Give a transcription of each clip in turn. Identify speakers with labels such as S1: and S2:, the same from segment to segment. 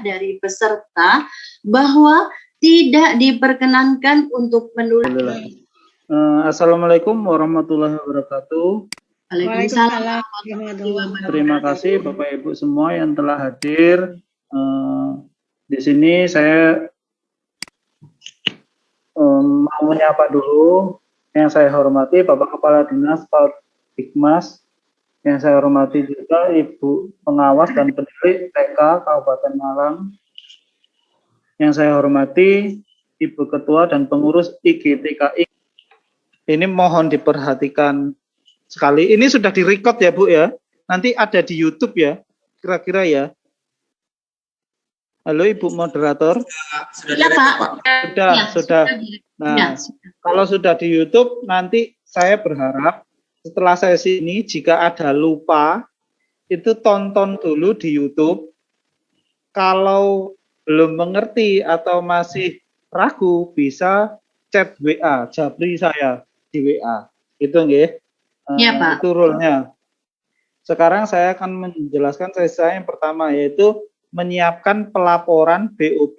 S1: dari peserta bahwa tidak diperkenankan untuk menulis.
S2: Assalamualaikum warahmatullahi wabarakatuh.
S1: Waalaikumsalam.
S2: Terima kasih Bapak Ibu semua yang telah hadir. Di sini saya mau menyapa dulu yang saya hormati Bapak Kepala Dinas Hikmas, yang saya hormati juga Ibu Pengawas dan Pendidik TK Kabupaten Malang, yang saya hormati Ibu Ketua dan Pengurus IGTKI. Ini mohon diperhatikan sekali. Ini sudah direcord ya Bu ya. Nanti ada di YouTube ya, kira-kira ya. Halo Ibu Moderator.
S1: Ya Pak.
S2: Sudah. Nah, kalau sudah di YouTube, nanti saya berharap setelah sesi ini jika ada lupa, itu tonton dulu di YouTube. Kalau belum mengerti atau masih ragu, bisa chat WA, Japri saya di WA. Itu nggih.
S1: Ya, Pak.
S2: Itu rule-nya. Sekarang saya akan menjelaskan sesi saya yang pertama, yaitu menyiapkan pelaporan BOP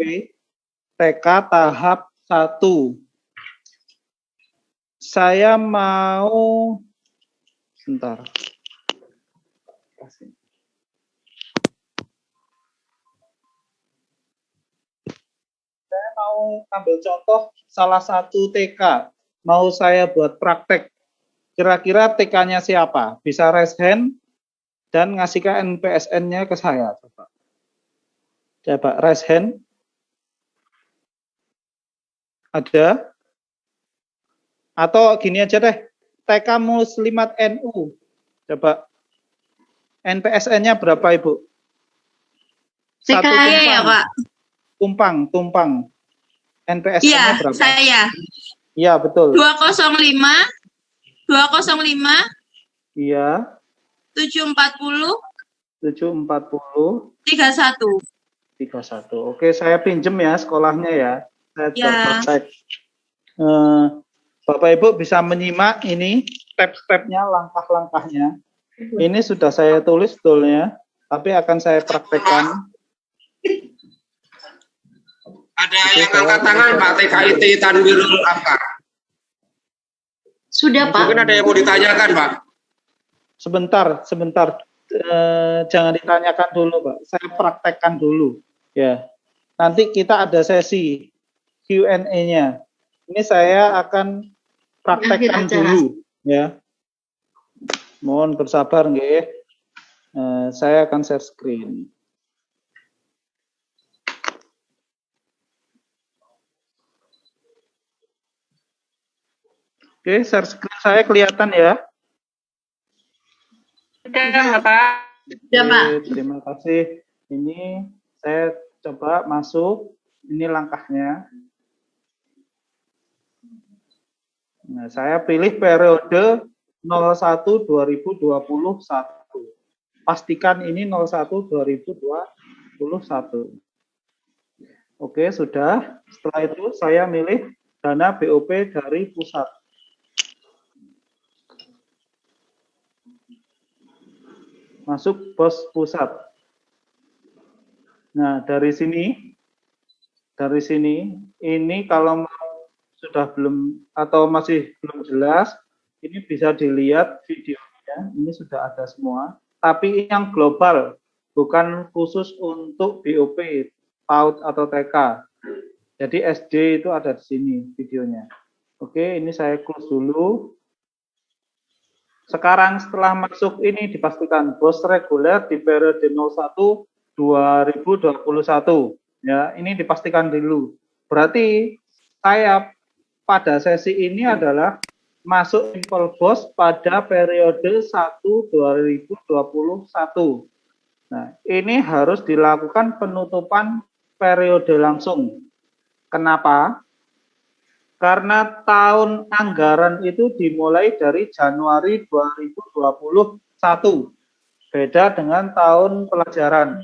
S2: TK tahap 1. Saya mau sebentar. Saya mau ambil contoh salah satu TK. Mau saya buat praktek. Kira-kira TK-nya siapa? Bisa raise hand dan ngasihkan NPSN-nya ke saya. Coba raise hand. Ada? Atau gini aja deh, TK Muslimat NU. Coba NPSN-nya berapa Ibu?
S1: TKY ya Pak?
S2: Tumpang. NPSN-nya berapa?
S1: Saya.
S2: Iya betul.
S1: 205.
S2: Iya.
S1: 740.
S2: 31. Oke, saya pinjem ya sekolahnya ya. Saya praktek. Bapak Ibu bisa menyimak ini step-stepnya, langkah-langkahnya. Ini sudah saya tulis sebetulnya, tapi akan saya praktekkan.
S3: Ada yang angkat tangan Pak TKIT Tanwirul Afkar.
S1: Sudah Pak.
S3: Mungkin ada yang mau ditanyakan Pak.
S2: Sebentar. Jangan ditanyakan dulu Pak. Saya praktekkan dulu. Ya. Nanti kita ada sesi Q&A-nya. Ini saya akan praktekkan dulu. Ya. Mohon bersabar nggih. Saya akan share screen. Oke, share screen saya kelihatan ya.
S1: Sudah Pak.
S2: Terima kasih. Ini saya coba masuk. Ini langkahnya. Nah, saya pilih periode 01 2021. Pastikan ini 01 2021. Oke, sudah. Setelah itu saya milih dana BOP dari pusat. Masuk pos pusat. Nah, dari sini ini kalau sudah belum atau masih belum jelas, ini bisa dilihat videonya. Ini sudah ada semua. Tapi yang global, bukan khusus untuk BOP, PAUD atau TK. Jadi SD itu ada di sini videonya. Oke, ini saya close dulu. Sekarang setelah masuk ini dipastikan bos reguler di periode 01 2021. Ya, ini dipastikan dulu. Berarti saya pada sesi ini adalah masuk info bos pada periode 1 2021. Nah, ini harus dilakukan penutupan periode langsung. Kenapa? Karena tahun anggaran itu dimulai dari Januari 2021. Beda dengan tahun pelajaran.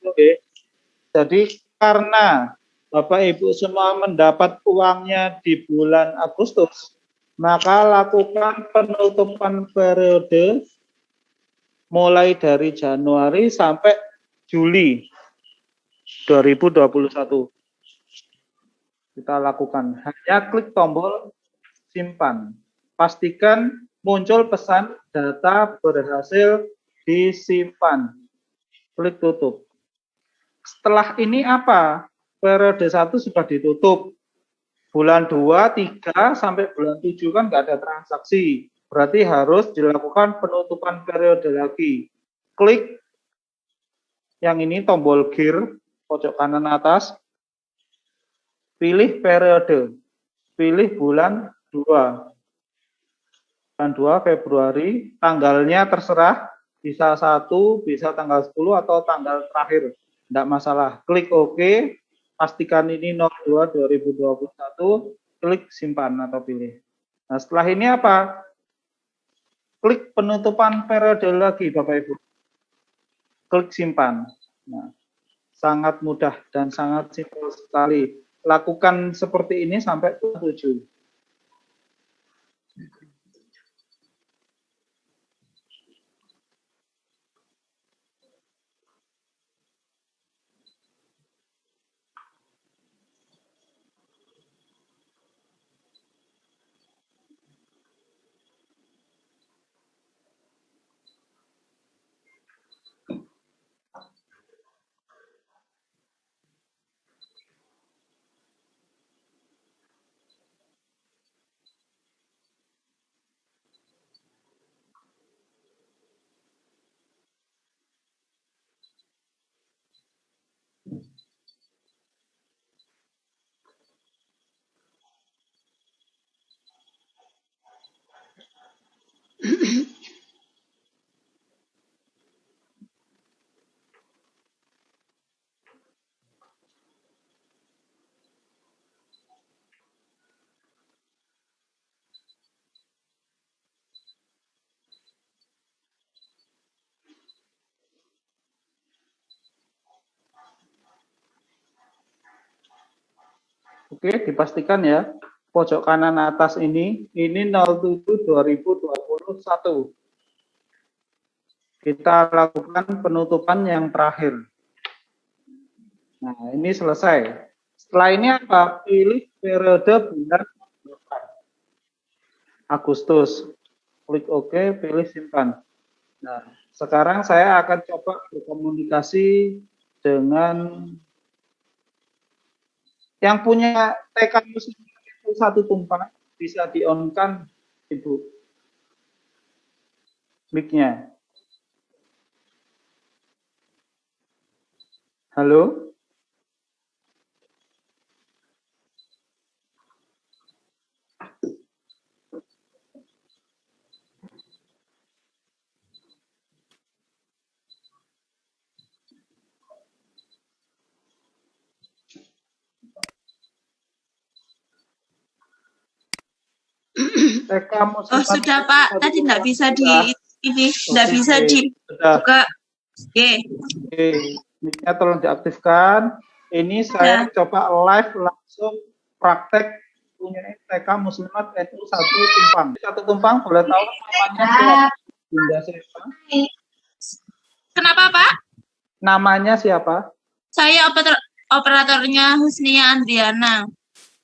S2: Oke. Jadi karena Bapak Ibu semua mendapat uangnya di bulan Agustus, maka lakukan penutupan periode mulai dari Januari sampai Juli 2021. Kita lakukan. Hanya klik tombol simpan. Pastikan muncul pesan data berhasil disimpan. Klik tutup. Setelah ini apa? Periode 1 sudah ditutup. Bulan 2, 3, sampai bulan 7 kan nggak ada transaksi. Berarti harus dilakukan penutupan periode lagi. Klik yang ini tombol gear, pojok kanan atas. Pilih periode. Pilih bulan 2. Bulan 2 Februari, tanggalnya terserah. Bisa 1, bisa tanggal 10, atau tanggal terakhir. Tidak masalah. Klik OK. Pastikan ini 02/2021, klik simpan atau pilih. Nah, setelah ini apa? Klik penutupan periode lagi, Bapak Ibu. Klik simpan. Nah, sangat mudah dan sangat simpel sekali. Lakukan seperti ini sampai 7. Oke, dipastikan ya. Pojok kanan atas ini 07/2021. Kita lakukan penutupan yang terakhir. Nah, ini selesai. Setelah ini apa? Pilih periode bulan Agustus. Klik OK, pilih simpan. Nah, sekarang saya akan coba berkomunikasi dengan yang punya TK Muslim itu 1 tumpah, bisa di-on-kan, Ibu, mic-nya. Halo? TK Muslim.
S1: Oh, sudah Pak. Tadi enggak bisa enggak bisa dibuka. Oke.
S2: Oke, mic-nya tolong diaktifkan. Ini saya coba live langsung praktek punya TK Muslimat NU 1 Tumpang. 1 Tumpang boleh tahu namanya Bunda siapa?
S1: Kenapa Pak?
S2: Namanya siapa?
S1: Saya operatornya Husnia Andriana.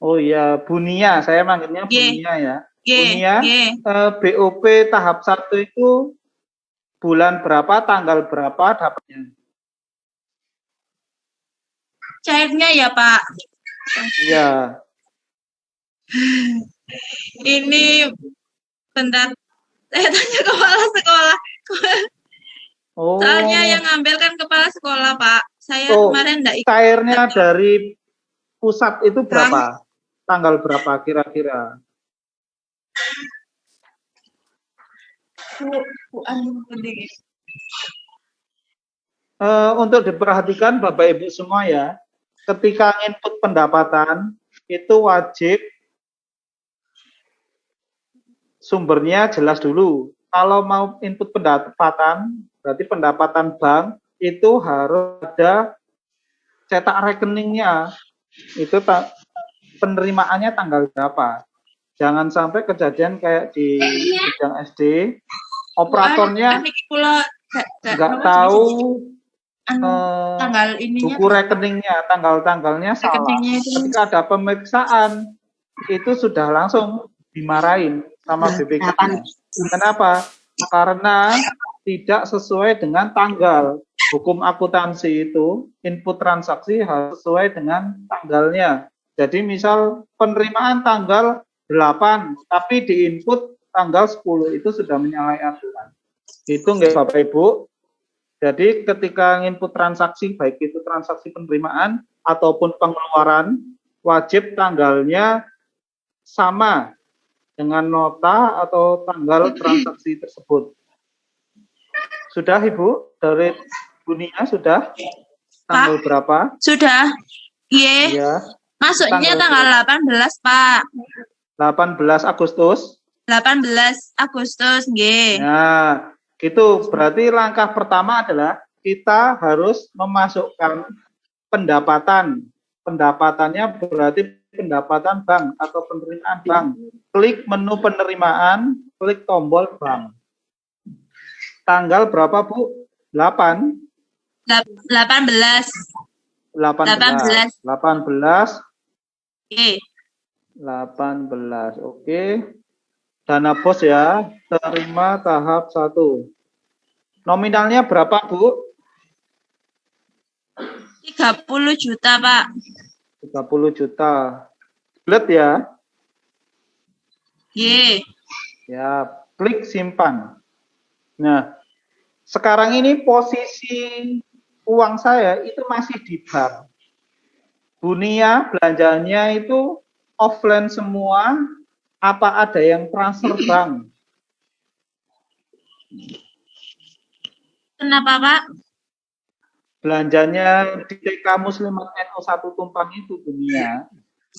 S2: Oh iya, Bunia. Saya manggilnya Bunia ya. Bunia, BOP tahap 1 itu bulan berapa, tanggal berapa dapatnya?
S1: Cairnya ya Pak?
S2: Iya.
S1: Ini bentar, saya tanya kepala sekolah.
S2: Oh.
S1: Soalnya yang ngambil kan kepala sekolah Pak. Saya kemarin enggak ikut.
S2: Cairnya dari pusat itu berapa? Tanggal berapa kira-kira? Untuk diperhatikan Bapak Ibu semua ya, ketika input pendapatan itu wajib sumbernya jelas dulu. Kalau mau input pendapatan, berarti pendapatan bank itu harus ada cetak rekeningnya. Itu penerimaannya tanggal berapa. Jangan sampai kejadian kayak di bidang SD, operatornya nggak tahu
S1: tanggal ininya.
S2: buku rekeningnya, tanggal-tanggalnya salah.
S1: Rekeningnya itu.
S2: Ketika ada pemeriksaan, itu sudah langsung dimarahin sama BPK. Kenapa? Karena tidak sesuai dengan tanggal. Hukum akuntansi itu input transaksi harus sesuai dengan tanggalnya. Jadi misal penerimaan tanggal 8, tapi di input tanggal 10, itu sudah menyalahi aturan. Itu nggak Bapak Ibu. Jadi ketika input transaksi, baik itu transaksi penerimaan ataupun pengeluaran, wajib tanggalnya sama dengan nota atau tanggal transaksi tersebut. Sudah Ibu? Dari Bu Nia sudah? Tanggal
S1: Pak,
S2: berapa?
S1: sudah. Iya. Masuknya tanggal 18, Pak.
S2: 18 Agustus.
S1: 18 Agustus, nggih.
S2: Nah, itu berarti langkah pertama adalah kita harus memasukkan pendapatan. Pendapatannya berarti pendapatan bank atau penerimaan bank. Klik menu penerimaan, klik tombol bank. Tanggal berapa, Bu? 8?
S1: 18.
S2: 18.
S1: Oke.
S2: 18. Oke. Dana bos ya, terima tahap 1. Nominalnya berapa, Bu?
S1: 30 juta, Pak.
S2: 30 juta. Bulat ya?
S1: Ye.
S2: Ya, klik simpan. Nah, sekarang ini posisi uang saya itu masih di bank. Bu Nia belanjanya itu offline semua, apa ada yang transfer bank?
S1: Kenapa, Pak?
S2: Belanjanya di TK Muslimat NO1 Tumpang itu, Bu Nia,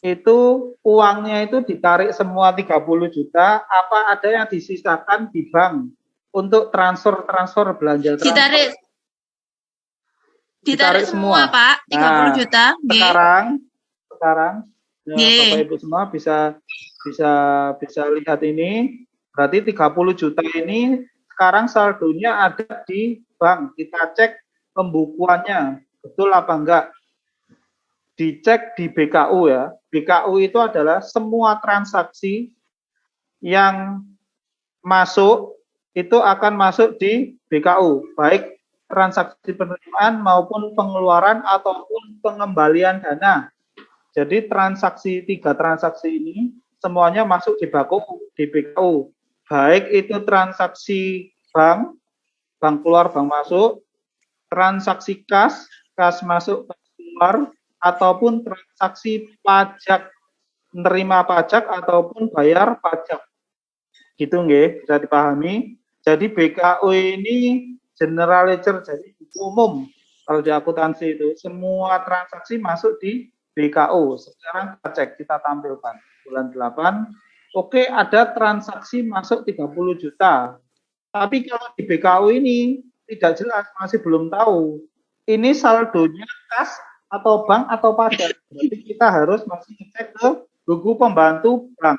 S2: itu uangnya itu ditarik semua 30 juta, apa ada yang disisakan di bank untuk transfer belanja transfer?
S1: Ditarik semua, Pak, 30 juta.
S2: Sekarang ya, Bapak Ibu semua bisa lihat ini, berarti 30 juta ini sekarang saldonya ada di bank. Kita cek pembukuannya, betul apa enggak? Dicek di BKU ya. BKU itu adalah semua transaksi yang masuk itu akan masuk di BKU, baik transaksi penerimaan maupun pengeluaran ataupun pengembalian dana. Jadi transaksi 3 transaksi ini semuanya masuk di BKU, baik itu transaksi bank keluar, bank masuk, transaksi kas masuk, kas keluar, ataupun transaksi pajak, menerima pajak ataupun bayar pajak. Gitu nggih, bisa dipahami. Jadi BKU ini general ledger, jadi umum. Kalau di akuntansi itu semua transaksi masuk di BKU. Sekarang kita cek, kita tampilkan bulan 8. Oke, ada transaksi masuk 30 juta. Tapi kalau di BKU ini tidak jelas, masih belum tahu. Ini saldonya kas atau bank atau pajak. Berarti kita harus masih cek ke buku pembantu bank.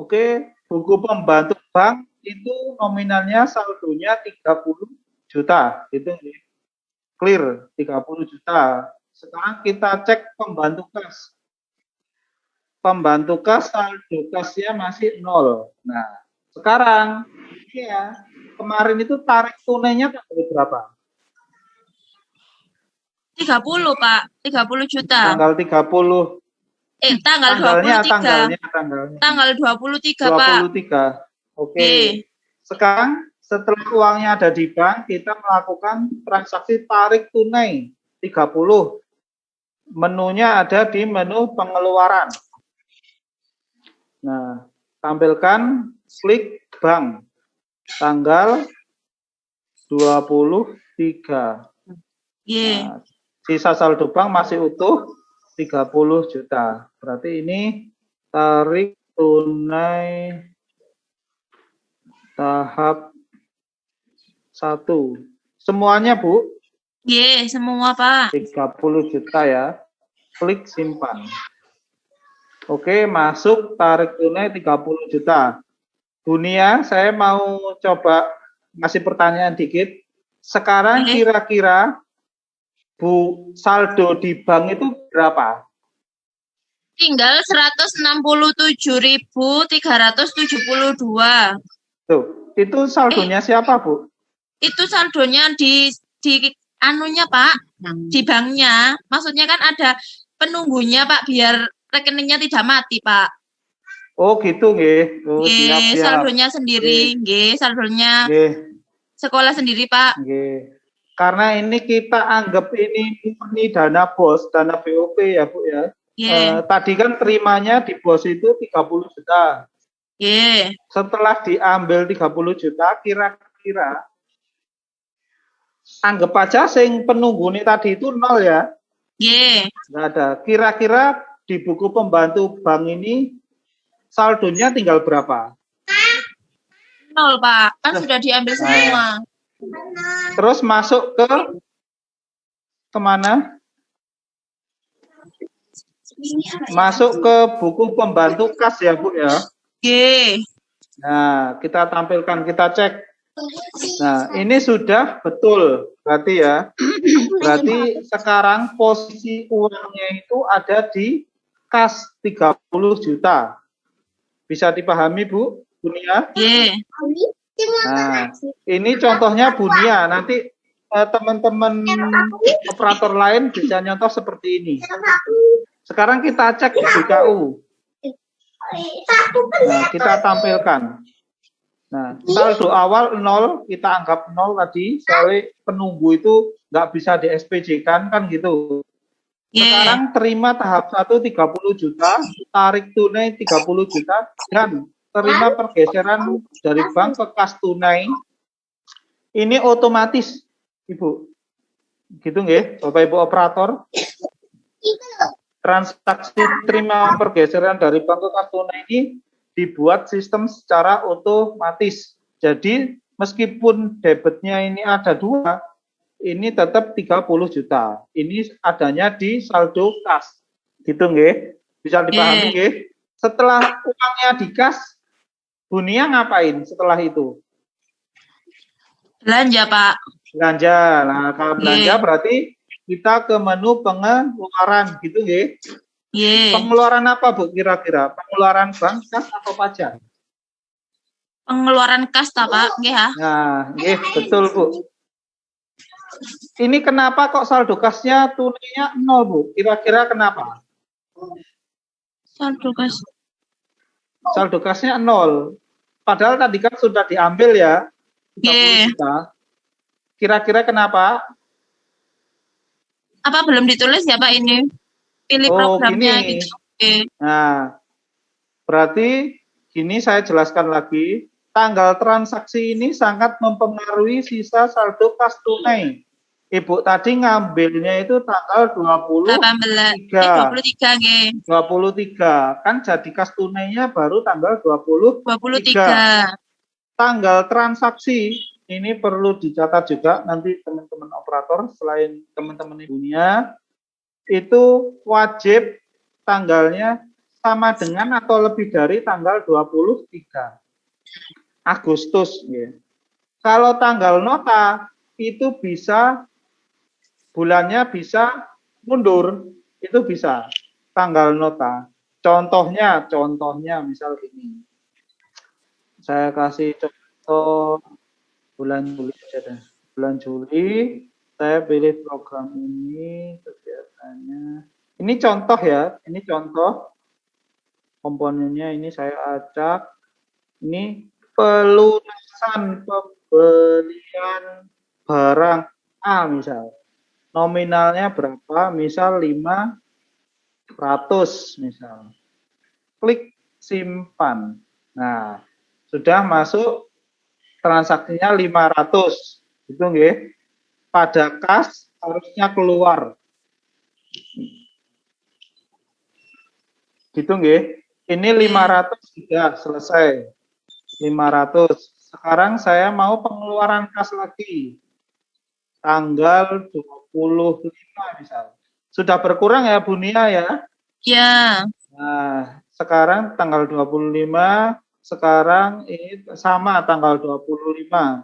S2: Oke, buku pembantu bank itu nominalnya saldonya 30 juta. Itu clear 30 juta. Sekarang kita cek pembantu kas. Pembantu kas saldo kasnya masih 0. Nah, sekarang ya, kemarin itu tarik tunainya tanggal berapa?
S1: 30, Pak. 30 juta.
S2: Tanggal 30.
S1: Tanggalnya 23. Tanggal 23, Pak.
S2: 23. Oke. Sekarang setelah uangnya ada di bank, kita melakukan transaksi tarik tunai 30. Menunya ada di menu pengeluaran. Nah, tampilkan klik bank. Tanggal 23. Nah, sisa saldo bank masih utuh 30 juta. Berarti ini tarik tunai tahap 1. Semuanya, Bu?
S1: Semua, Pak.
S2: 30 juta ya. Klik simpan. Oke, masuk tarik tunai 30 juta. Bu Nia, saya mau coba masih pertanyaan dikit. Sekarang kira-kira Bu, saldo di bank itu berapa?
S1: Tinggal 167.372.
S2: Tuh, itu saldonya siapa, Bu?
S1: Itu saldonya di anunya, Pak, di banknya. Maksudnya kan ada penunggunya, Pak, biar rekeningnya tidak mati, Pak.
S2: Oh, gitu nggih. Oh, siap.
S1: Saldonya sendiri, nggih, saldonya sekolah sendiri, Pak.
S2: Nggih. Karena ini kita anggap ini murni dana BOS, dana BOP ya, Bu ya. Tadi kan terimanya di BOS itu 30 juta. Setelah diambil 30 juta, kira-kira anggap aja sing penunggu ini tadi itu 0 ya. Nggak ada. Kira-kira di buku pembantu bank ini saldonya tinggal berapa?
S1: 0, Pak. Kan sudah diambil semua.
S2: Terus masuk ke kemana? Masuk ke buku pembantu kas ya, Bu ya. Nah, kita tampilkan, kita cek. Nah, ini sudah betul berarti ya. Berarti sekarang posisi uangnya itu ada di kas 30 juta. Bisa dipahami, Bu? Bunia? Nah, ini contohnya Bunia. Nanti teman-teman operator lain bisa nyontoh seperti ini. Sekarang kita cek BKU. Nah, kita tampilkan. Nah, saldo awal 0, kita anggap 0 tadi. Soalnya penunggu itu nggak bisa di SPJ kan gitu. Sekarang terima tahap 1 30 juta, tarik tunai 30 juta, dan terima pergeseran dari bank ke kas tunai. Ini otomatis, Ibu. Gitu nggih, Bapak Ibu operator. Transaksi terima pergeseran dari bank ke kas tunai ini dibuat sistem secara otomatis. Jadi meskipun debitnya ini ada 2, ini tetap 30 juta. Ini adanya di saldo kas. Gitu nggih. Bisa dipahami nggih? Setelah uangnya di kas, Bunia ngapain setelah itu?
S1: Belanja, Pak.
S2: Belanja. Nah, kalau belanja berarti kita ke menu pengeluaran, gitu nggih? Pengeluaran apa, Bu, kira-kira? Pengeluaran bank, kas, atau pajak?
S1: Pengeluaran kas, Pak. Nggih, ya.
S2: Nah, nggih, betul, Bu. Ini kenapa kok saldo kasnya tunainya 0, Bu? Kira-kira kenapa?
S1: Saldo kas.
S2: Saldo kasnya 0. Padahal tadi kan sudah diambil ya, 30 juta. Kira-kira kenapa?
S1: Apa belum ditulis ya, Pak, ini? Pilih programnya
S2: gini.
S1: gitu.
S2: Nah, berarti gini saya jelaskan lagi. Tanggal transaksi ini sangat mempengaruhi sisa saldo kas tunai. Ibu tadi ngambilnya itu tanggal 23. 23. Kan jadi kas tunainya baru tanggal 23. Tanggal transaksi ini perlu dicatat juga nanti teman-teman operator, selain teman-teman ibunya, itu wajib tanggalnya sama dengan atau lebih dari tanggal 23 Agustus. Ya. Kalau tanggal nota itu bisa bulannya bisa mundur, itu bisa tanggal nota. Contohnya misal ini. Saya kasih contoh bulan Juli aja deh. Bulan Juli saya pilih program ini, kegiatannya. Ini contoh ya, ini contoh komponennya, ini saya acak. Ini pelunasan pembelian barang A misal. Nominalnya berapa? Misal 500 misal. Klik simpan. Nah, sudah masuk transaksinya 500. Itu nggih. Pada kas harusnya keluar. Gitu nggih. Ini 500 sudah selesai. 500. Sekarang saya mau pengeluaran kas lagi. Tanggal 25 misal. Sudah berkurang ya Bunia ya?
S1: Ya.
S2: Nah, sekarang tanggal 25, sekarang ini sama tanggal 25.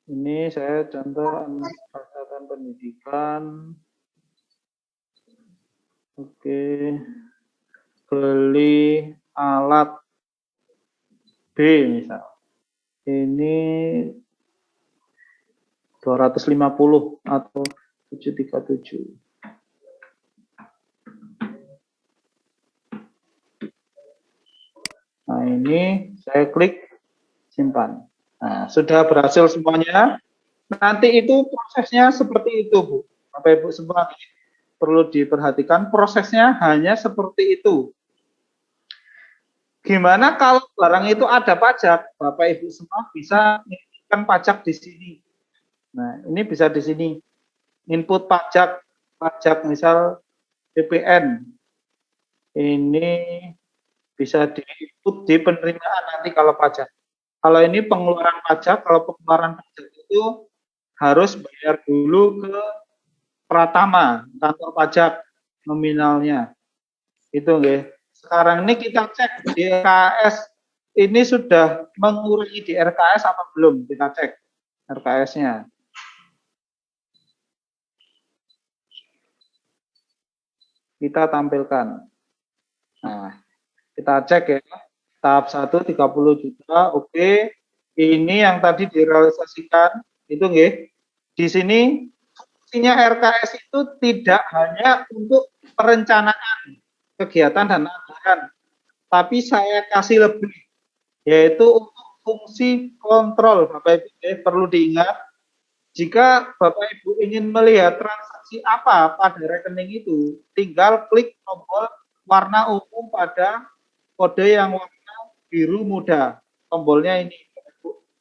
S2: Ini saya contoh persyaratan pendidikan. Oke. Beli alat B misal. Ini 250 atau 737. Nah, ini saya klik simpan. Nah, sudah berhasil semuanya. Nanti itu prosesnya seperti itu, Bu. Bapak Ibu semua perlu diperhatikan, prosesnya hanya seperti itu. Gimana kalau barang itu ada pajak? Bapak Ibu semua bisa menginputkan pajak di sini. Nah, ini bisa di sini. Input pajak, misal PPN. Ini bisa diinput di penerimaan nanti kalau pajak. Kalau ini pengeluaran pajak, kalau pengeluaran pajak itu harus bayar dulu ke Pratama, kantor pajak nominalnya. Itu nggih. Sekarang ini kita cek di RKS ini sudah mengurangi di RKS apa belum? Kita cek RKS-nya. Kita tampilkan. Nah, kita cek ya. Tahap 1 30 juta, oke. Ini yang tadi direalisasikan, itu nggih. Di sini fungsinya RKS itu tidak hanya untuk perencanaan kegiatan dan anggaran, tapi saya kasih lebih, yaitu untuk fungsi kontrol. Bapak Ibu perlu diingat, jika Bapak Ibu ingin melihat transaksi apa pada rekening itu, tinggal klik tombol warna ungu pada kode yang warna biru muda. Tombolnya ini,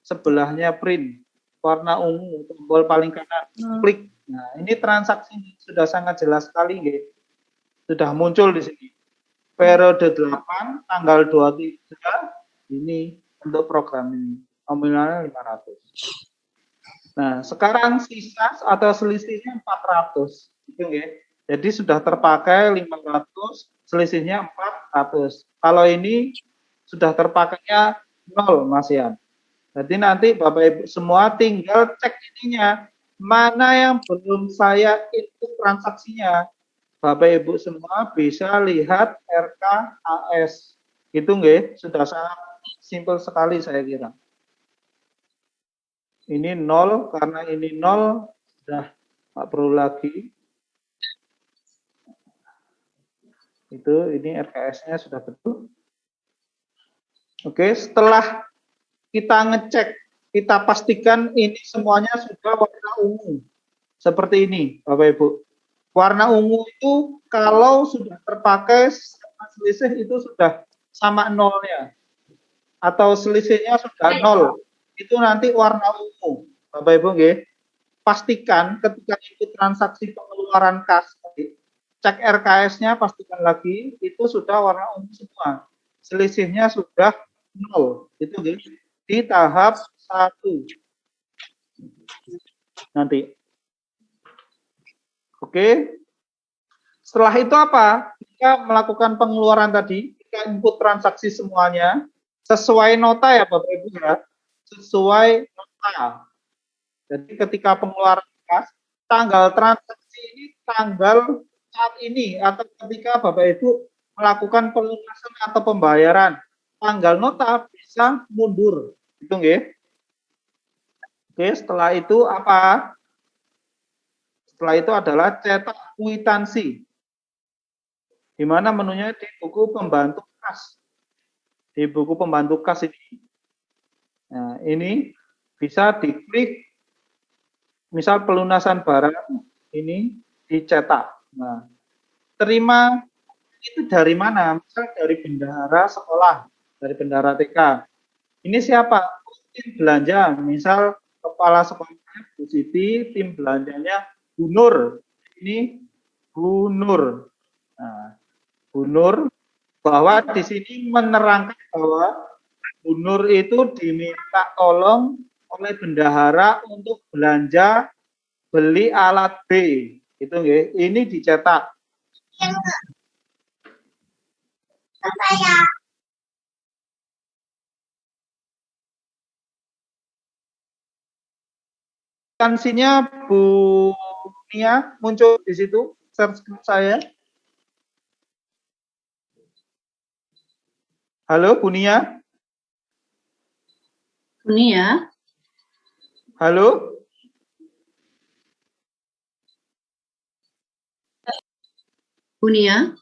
S2: sebelahnya print, warna ungu, tombol paling kanan, klik. Nah, ini transaksi sudah sangat jelas sekali, nggih. Sudah muncul di sini. Periode 8, tanggal 23, ini untuk program ini. Nominalnya 500. Nah, sekarang sisa atau selisihnya 400. Gitu, nggih. Jadi sudah terpakai 500, selisihnya 400. Kalau ini sudah terpakainya 0, Mas Yan. Jadi nanti Bapak Ibu semua tinggal cek ininya, mana yang belum saya input transaksinya. Bapak Ibu semua bisa lihat RKAS. Gitu nggih, sudah sangat simpel sekali saya kira. Ini 0, karena ini 0, sudah tak perlu lagi. Itu, ini RKS-nya sudah betul. Oke, setelah kita ngecek, kita pastikan ini semuanya sudah warna ungu. Seperti ini, Bapak Ibu. Warna ungu itu kalau sudah terpakai selisih itu sudah sama nolnya. Atau selisihnya sudah 0. Itu nanti warna ungu. Bapak Ibu nggih. Pastikan ketika ikut transaksi pengeluaran kas, cek RKS-nya, pastikan lagi itu sudah warna ungu semua. Selisihnya sudah 0. Itu nggih. Di tahap 1. Nanti. Oke. Setelah itu apa? Kita melakukan pengeluaran tadi, kita input transaksi semuanya sesuai nota ya Bapak Ibu ya. Sesuai nota. Jadi ketika pengeluaran kas, tanggal transaksi ini tanggal saat ini, atau ketika Bapak Ibu melakukan pelunasan atau pembayaran, tanggal nota bisa mundur. Itu nggih. Oke, setelah itu apa? Setelah itu adalah cetak kwitansi. Di mana menunya di buku pembantu kas. Di buku pembantu kas ini. Nah, ini bisa diklik, misal pelunasan barang, ini dicetak. Nah, terima itu dari mana? Misal dari bendahara sekolah, dari bendahara TK. Ini siapa? Tim belanja, misal kepala sekolahnya Bu Siti, tim belanjanya Bu Nur. Ini Bu Nur. Nah, Bu Nur, bahwa di sini menerangkan bahwa Bu Nur itu diminta tolong oleh bendahara untuk belanja beli alat B. Itu nggih, ini dicetak. Kwitansinya Bu Nia muncul di situ, share screen saya. Halo Bu Nia.
S4: Bu Nia.
S2: Halo.
S4: Bu Nia.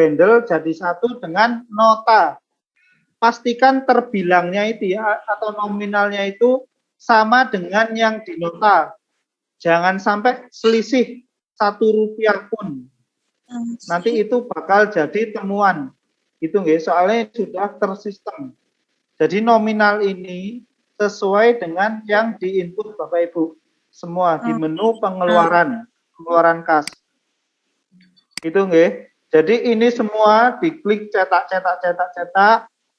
S2: Handle jadi satu dengan nota. Pastikan terbilangnya itu ya, atau nominalnya itu sama dengan yang di nota. Jangan sampai selisih Rp1 pun. Nanti itu bakal jadi temuan. Itu nggih, soalnya sudah tersistem. Jadi nominal ini sesuai dengan yang diinput Bapak Ibu. Semua di menu pengeluaran kas. Itu nggih. Jadi ini semua diklik cetak,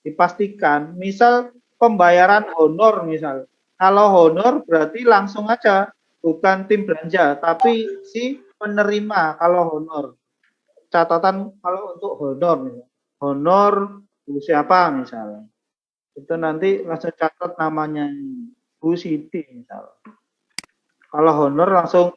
S2: dipastikan. Misal pembayaran honor misal. Kalau honor berarti langsung aja, bukan tim belanja, tapi si penerima kalau honor. Catatan kalau untuk honor, honor Bu siapa misalnya. Itu nanti langsung catat namanya Bu Siti misal. Kalau honor langsung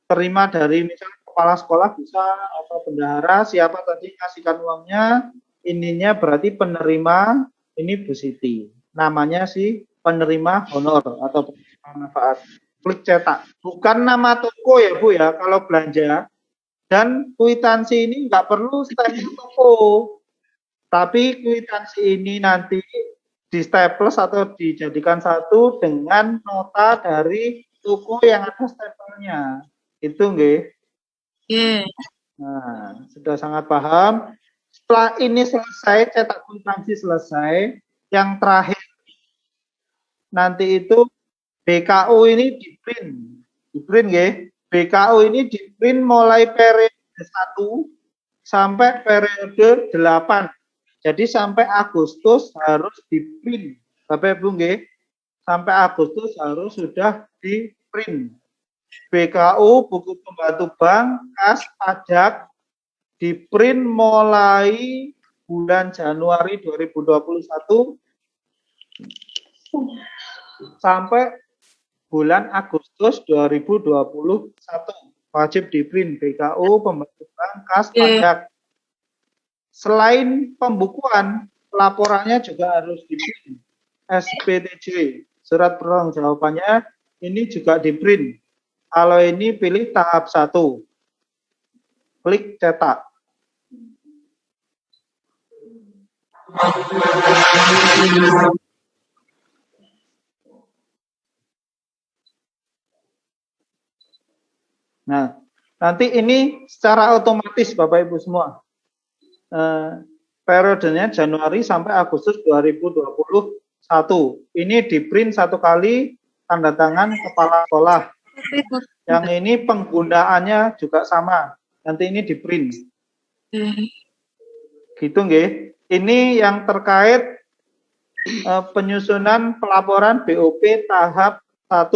S2: terima dari misalnya kepala sekolah bisa, atau bendahara, siapa tadi kasihkan uangnya, ininya berarti penerima, ini Bu Siti. Namanya si penerima honor atau penerima manfaat. Klik cetak. Bukan nama toko ya Bu ya, kalau belanja. Dan kwitansi ini nggak perlu stempel toko. Tapi kwitansi ini nanti di staples atau dijadikan satu dengan nota dari toko yang ada stempelnya. Itu nggih. Nah, sudah sangat paham. Setelah ini selesai, cetak kwitansi selesai, yang terakhir nanti itu BKU ini di-print nggih. BKU ini di-print mulai periode 1 sampai periode 8. Jadi sampai Agustus harus di-print. Bapak Ibu nggih, sampai Agustus harus sudah di-print. BKU, buku pembantu bank, kas, pajak, di-print mulai bulan Januari 2021 sampai bulan Agustus 2021. Wajib di-print BKU, pembantu bank, kas, pajak. Selain pembukuan, laporannya juga harus di-print. SPTJ, surat pertanggungjawabannya, ini juga di-print. Kalau ini pilih tahap 1. Klik cetak. Nah, nanti ini secara otomatis Bapak Ibu semua. Periodenya Januari sampai Agustus 2021. Ini di-print 1 kali, tanda tangan kepala sekolah. Yang ini penggunaannya juga sama. Nanti ini di-print. Gitu nggih. Ini yang terkait penyusunan pelaporan BOP tahap 1.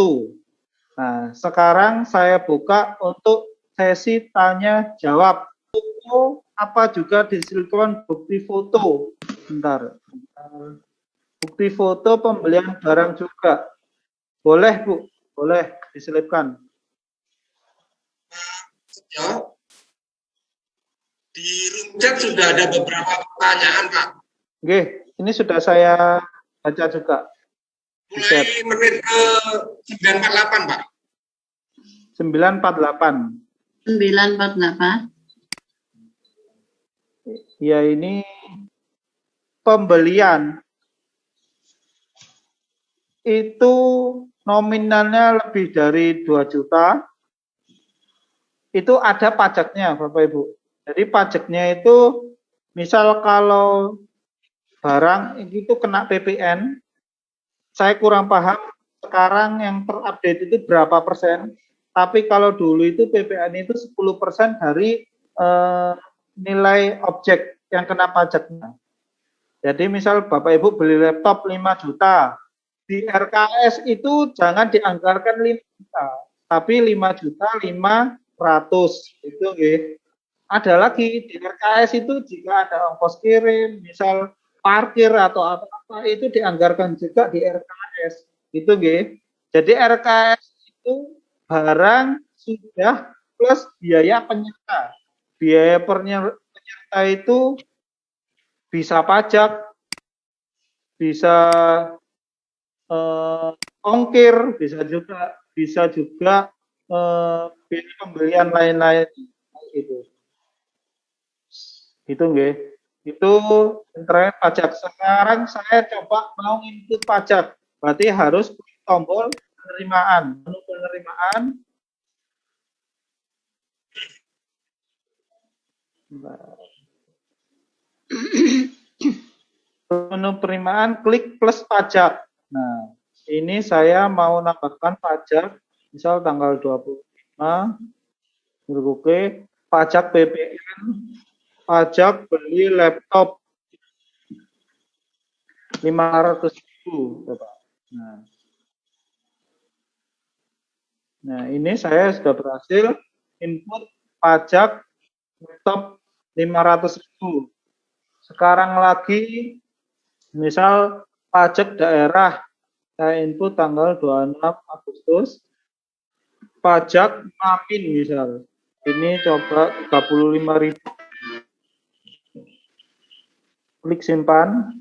S2: Nah, sekarang saya buka untuk sesi tanya jawab. Foto apa juga diselipkan bukti foto. Bentar. Bukti foto pembelian barang juga. Boleh, Bu. Boleh diselipkan.
S3: Ya. Di room chat sudah ada beberapa pertanyaan, Pak.
S2: Oke, ini sudah saya baca juga.
S3: Mulai menit ke 948, Pak.
S2: 948.
S4: 948.
S2: Ya, ini pembelian. Itu nominalnya lebih dari 2 juta. Itu ada pajaknya, Bapak Ibu. Jadi pajaknya itu, misal kalau barang itu kena PPN, saya kurang paham sekarang yang terupdate itu berapa persen. Tapi kalau dulu itu PPN itu 10% dari nilai objek yang kena pajaknya. Jadi misal Bapak Ibu beli laptop 5 juta, di RKS itu jangan dianggarkan 5 juta, tapi 5 juta 500. Itu nggih. Ada lagi di RKS itu jika ada ongkos kirim, misal parkir atau apa, Pak itu dianggarkan juga di RKS. Gitu nggih. Jadi RKS itu barang sudah plus biaya penyerta. Biaya penyerta itu bisa pajak, bisa ongkir, bisa juga biaya pembelian lain-lain gitu. Gitu nggih. Itu antara pajak. Sekarang saya coba mau input pajak. Berarti harus klik tombol penerimaan. Menu penerimaan. Menu penerimaan, klik plus pajak. Nah, ini saya mau nambahkan pajak, misal tanggal 25, oke, pajak PPN, pajak beli laptop 500.000, Bapak. Nah, ini saya sudah berhasil input pajak laptop 500.000. Sekarang lagi, misal pajak daerah, saya input tanggal 26 Agustus, pajak Mamin misal, ini coba 35.000. Klik simpan.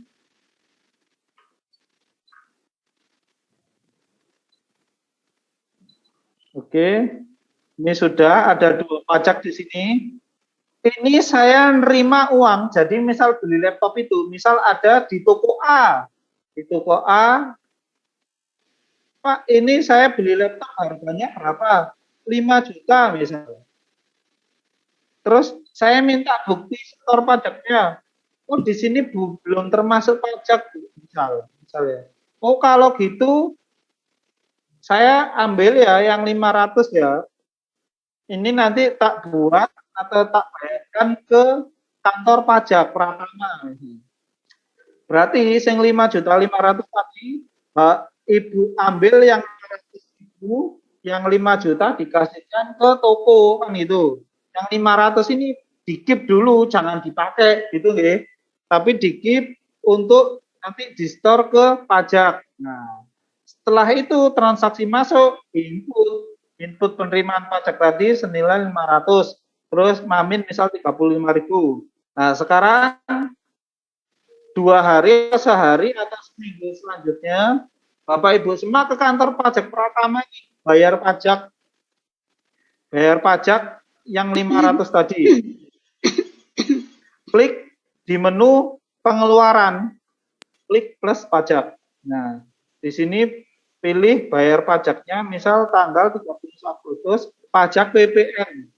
S2: Oke, ini sudah ada 2 pajak di sini. Ini saya nerima uang, jadi misal beli laptop itu, misal ada di toko A. Di toko A, Pak, ini saya beli laptop harganya berapa? 5 juta misalnya. Terus saya minta bukti setor pajaknya. Oh, di sini belum termasuk pajak, misalnya. Oh, kalau gitu saya ambil ya yang 500 ya. Ini nanti tak buat atau tak bayarkan ke kantor pajak Pratama. Berarti yang 5.500.000 tadi, Ibu ambil yang 500.000, yang 5 juta dikasihkan ke toko kan itu. Yang 500 ini dikip dulu, jangan dipakai gitu nggih. Tapi dikip untuk nanti di-store ke pajak. Nah, setelah itu transaksi masuk, input penerimaan pajak tadi senilai 500. Terus Mamin misal 35.000. Nah, sekarang 2 hari, sehari atau seminggu selanjutnya, Bapak Ibu semua ke kantor pajak Pratama bayar pajak yang 500 tadi. Klik di menu pengeluaran, klik plus pajak. Nah, di sini pilih bayar pajaknya, misal tanggal 30 Agustus, pajak PPN.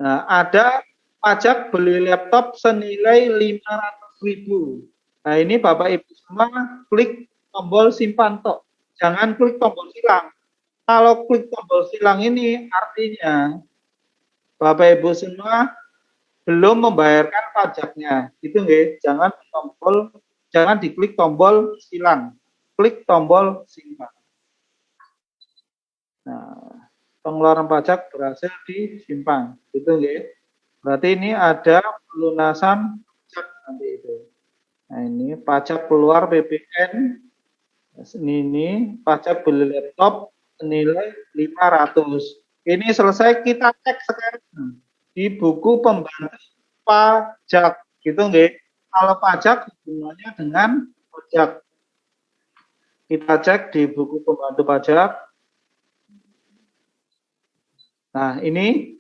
S2: Nah, ada pajak beli laptop senilai 500.000. Nah, ini Bapak Ibu semua klik tombol simpan tok. Jangan klik tombol silang. Kalau klik tombol silang ini artinya Bapak Ibu semua belum membayarkan pajaknya. Itu nggih, jangan diklik tombol silang. Klik tombol simpan. Nah, pengeluaran pajak berhasil disimpan. Itu nggih. Berarti ini ada pelunasan pajak nanti itu. Nah, ini pajak keluar PPN. Ini pajak beli laptop senilai 500. Ini selesai, kita cek sekarang di buku pembantu pajak. Gitu nggih. Kalau pajak hubungannya dengan pajak. Kita cek di buku pembantu pajak. Nah, ini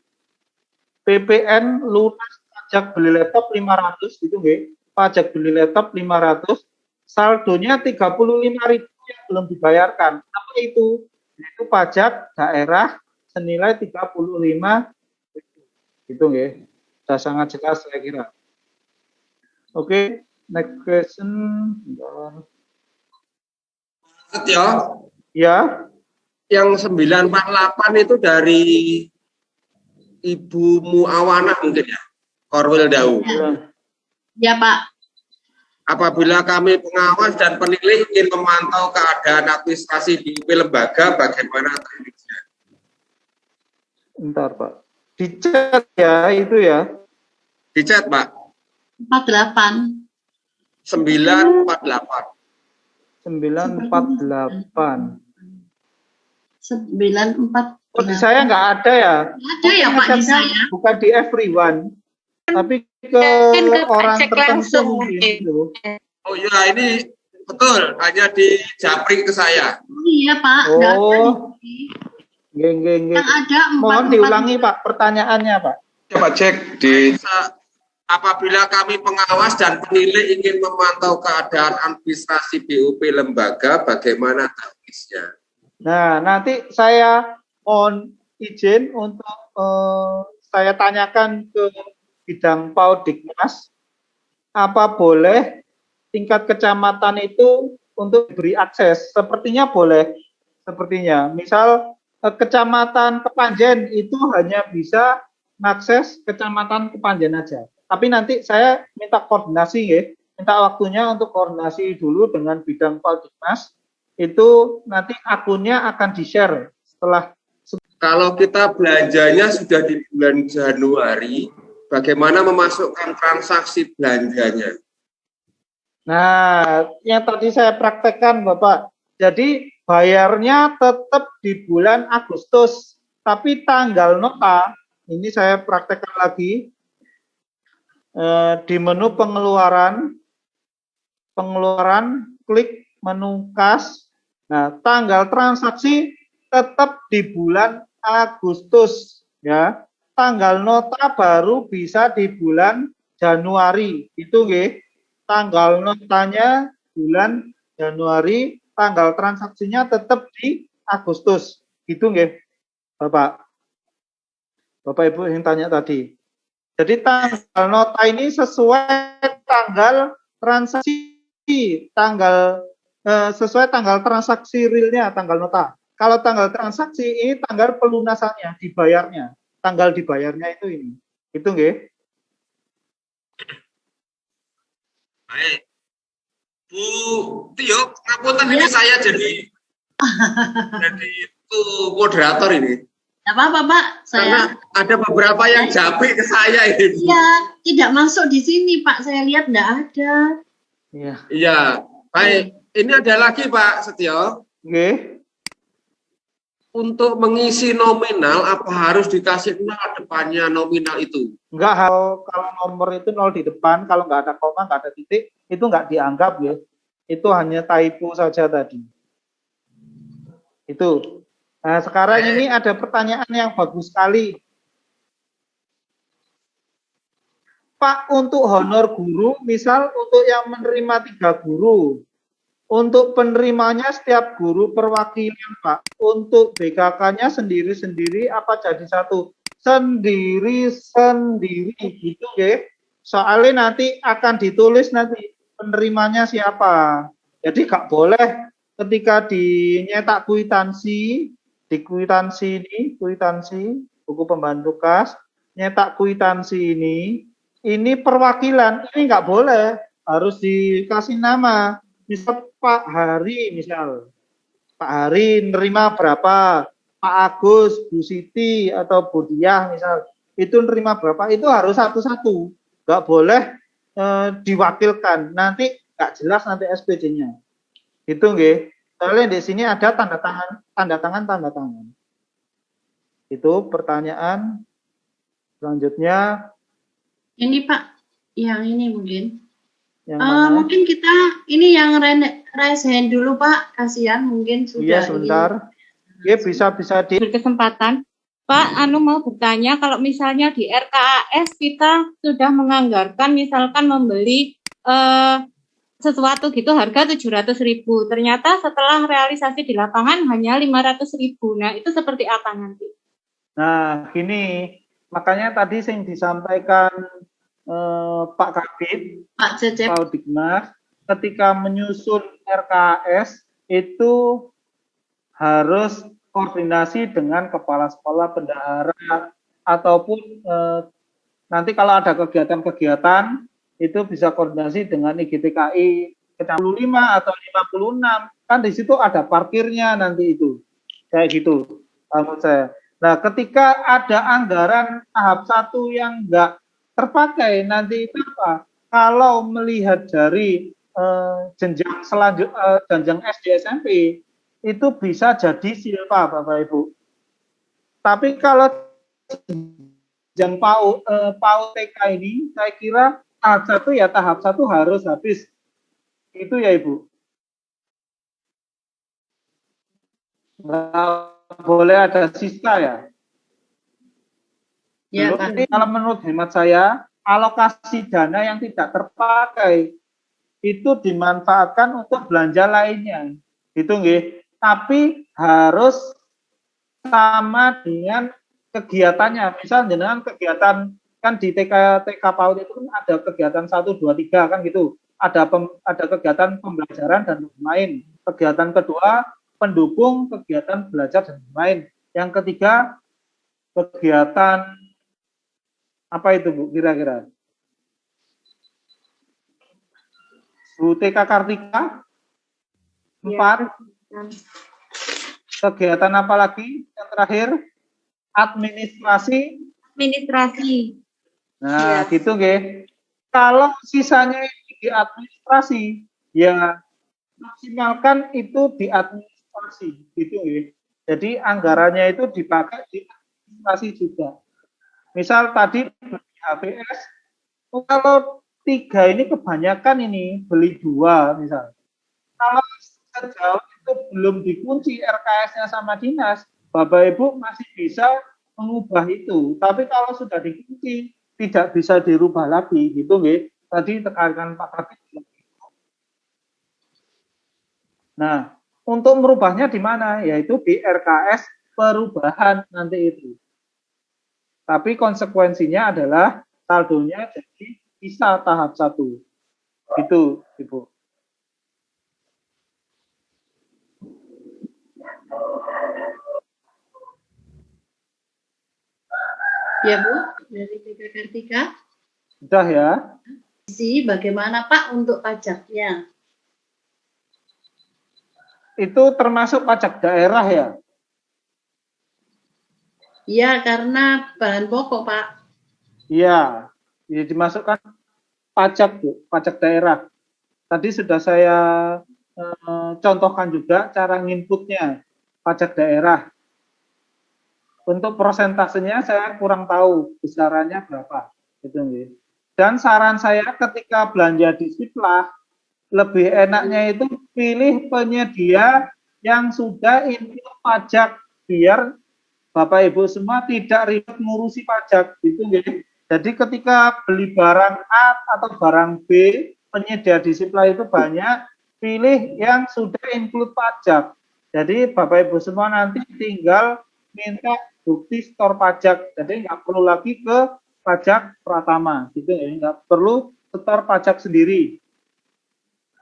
S2: PPN lunas pajak beli laptop 500 gitu nggih. Pajak beli laptop 500, saldonya 35.000 yang belum dibayarkan. Apa itu? Itu pajak daerah senilai 35.000. Gitu nggih. Sudah sangat jelas saya kira. Oke, next question.
S3: Ya.
S2: Ya.
S3: Yang 948 itu dari Ibu Muawana mungkin ya, Korwil Dawu.
S4: Ya, Pak.
S3: Apabila kami pengawas dan penilai ingin memantau keadaan administrasi di lembaga, bagaimana tekniknya?
S2: Bentar, Pak. Di chat ya, itu ya.
S3: Di chat, Pak.
S4: 48.
S3: 948.
S2: 948.
S4: 948.
S2: Oh, di saya nggak ada ya.
S4: Ada ya Pak di saya.
S2: Bukan di everyone, tapi ke orang tertentu mungkin. Gitu.
S3: Oh ya, ini betul, hanya di japri ke saya.
S4: Iya Pak. Nggak ada di
S2: Geng.
S4: yang ada 4.
S2: Mohon diulangi Pak pertanyaannya Pak.
S3: Coba cek di apabila kami pengawas dan penilai ingin memantau keadaan administrasi BUP lembaga, bagaimana teknisnya?
S2: Nah, nanti saya mohon izin untuk saya tanyakan ke bidang Paudikmas, apa boleh tingkat kecamatan itu untuk diberi akses? Sepertinya boleh, sepertinya. Misal kecamatan Kepanjen itu hanya bisa mengakses kecamatan Kepanjen aja. Tapi nanti saya minta koordinasi ya, minta waktunya untuk koordinasi dulu dengan bidang Paudikmas. Itu nanti akunnya akan di-share setelah.
S3: Kalau kita belanjanya sudah di bulan Januari, bagaimana memasukkan transaksi belanjanya?
S2: Nah, yang tadi saya praktekkan Bapak, jadi bayarnya tetap di bulan Agustus, tapi tanggal nota, ini saya praktekkan lagi, di menu pengeluaran, klik menu kas, nah tanggal transaksi tetap di bulan Agustus, ya. Tanggal nota baru bisa di bulan Januari, itu nggih. Tanggal notanya bulan Januari, tanggal transaksinya tetap di Agustus. Gitu nggih, Bapak Ibu yang tanya tadi. Jadi tanggal nota ini sesuai tanggal transaksi, sesuai tanggal transaksi realnya, tanggal nota. Kalau tanggal transaksi ini tanggal pelunasannya, dibayarnya. Tanggal dibayarnya itu ini. Itu nggih.
S3: Baik. Bu Tio, ngapunten ini saya jadi moderator ini.
S4: Tidak apa-apa Pak.
S3: Karena ada beberapa yang japri ke saya ini.
S4: Iya, tidak masuk di sini Pak. Saya lihat tidak ada.
S2: Iya.
S3: Iya. Baik. Ini ada lagi Pak Setio.
S2: Nggih.
S3: Untuk mengisi nominal, apa harus dikasih nol depannya nominal itu?
S2: Enggak, kalau nomor itu 0 di depan, kalau nggak ada koma, nggak ada titik, itu nggak dianggap ya. Itu hanya typo saja tadi. Itu. Nah, sekarang ini ada pertanyaan yang bagus sekali. Pak, untuk honor guru, misal untuk yang menerima 3 guru, untuk penerimanya setiap guru perwakilan Pak, untuk BKK-nya sendiri-sendiri apa jadi satu? Sendiri-sendiri gitu ya. Soalnya nanti akan ditulis nanti penerimanya siapa. Jadi nggak boleh ketika dinyetak kwitansi, di kwitansi ini, kwitansi buku pembantu kas, nyetak kwitansi ini perwakilan, ini nggak boleh, harus dikasih nama. Misal Pak Hari, misal Pak Hari nerima berapa, Pak Agus, Bu Siti atau Bu Diah misal itu nerima berapa, itu harus satu-satu, nggak boleh diwakilkan, nanti nggak jelas nanti SPJ-nya. Itu nggih. Soalnya di sini ada tanda tangan. Itu pertanyaan selanjutnya.
S4: Ini Pak, yang ini mungkin.
S2: Mungkin
S4: kita ini yang raise hand dulu Pak, kasihan mungkin sudah.
S2: Iya sebentar. Iya bisa di
S5: berkesempatan. Pak, mau bertanya kalau misalnya di RKAS kita sudah menganggarkan misalkan membeli sesuatu gitu harga 700.000. Ternyata setelah realisasi di lapangan hanya 500.000. Nah, itu seperti apa nanti?
S2: Nah, gini, makanya tadi yang disampaikan Pak Kabid,
S4: Pak Cecep,
S2: Paudikmas, ketika menyusun RKAS itu harus koordinasi dengan kepala sekolah, bendahara, ataupun nanti kalau ada kegiatan-kegiatan itu bisa koordinasi dengan IGTKI 65 atau 56, kan di situ ada parkirnya nanti itu, kayak gitu, menurut saya. Nah, ketika ada anggaran tahap 1 yang enggak terpakai, nanti itu apa? kalau melihat dari jenjang jenjang SD SMP itu bisa jadi silpa Bapak Ibu. Tapi kalau jenjang PAUD TK ini saya kira tahap 1 harus habis. Itu ya Ibu. Nggak boleh ada sisa ya.
S4: Ya,
S2: Belum,
S4: Pak.
S2: kalau menurut hemat saya, alokasi dana yang tidak terpakai itu dimanfaatkan untuk belanja lainnya. Gitu nggih. Tapi harus sama dengan kegiatannya. Misal dengan kegiatan kan di TK PAUD itu kan ada kegiatan 1 2 3 kan gitu. Ada kegiatan pembelajaran dan lain. Kegiatan kedua pendukung kegiatan belajar dan lain. Yang ketiga kegiatan apa itu Bu kira-kira? Bu TK Kartika? 4. Kegiatan apa lagi? Yang terakhir administrasi. Nah, gitu nggih. Kalau sisanya di administrasi, ya maksimalkan itu di administrasi, gitu nggih. Jadi anggarannya itu dipakai di administrasi juga. Misal tadi beli HPS, kalau 3 ini kebanyakan ini beli 2 misal. Kalau sejauh itu belum dikunci RKS-nya sama dinas, Bapak Ibu masih bisa mengubah itu. Tapi kalau sudah dikunci, tidak bisa dirubah lagi, gitu nggih. Tadi tekankan Pak Kabit. Nah, untuk merubahnya di mana? Yaitu di RKS perubahan nanti itu. Tapi konsekuensinya adalah saldonya jadi bisa tahap 1. Itu, Ibu.
S4: Ya, Bu, dari TK Kartika.
S2: Sudah ya?
S4: Bagaimana Pak untuk pajaknya?
S2: Itu termasuk pajak daerah ya?
S4: Iya, karena bahan pokok, Pak.
S2: Iya, ya dimasukkan pajak, Bu, pajak daerah. Tadi sudah saya contohkan juga cara nginputnya pajak daerah. Untuk persentasenya saya kurang tahu besarannya berapa. Gitu. Dan saran saya ketika belanja di Siplah, lebih enaknya itu pilih penyedia yang sudah input pajak biar Bapak Ibu semua tidak ribet ngurusi pajak gitu ya. Jadi ketika beli barang A atau barang B, penyedia di Siplah itu banyak, pilih yang sudah include pajak. Jadi Bapak Ibu semua nanti tinggal minta bukti store pajak. Jadi nggak perlu lagi ke pajak Pratama gitu ya, nggak perlu store pajak sendiri.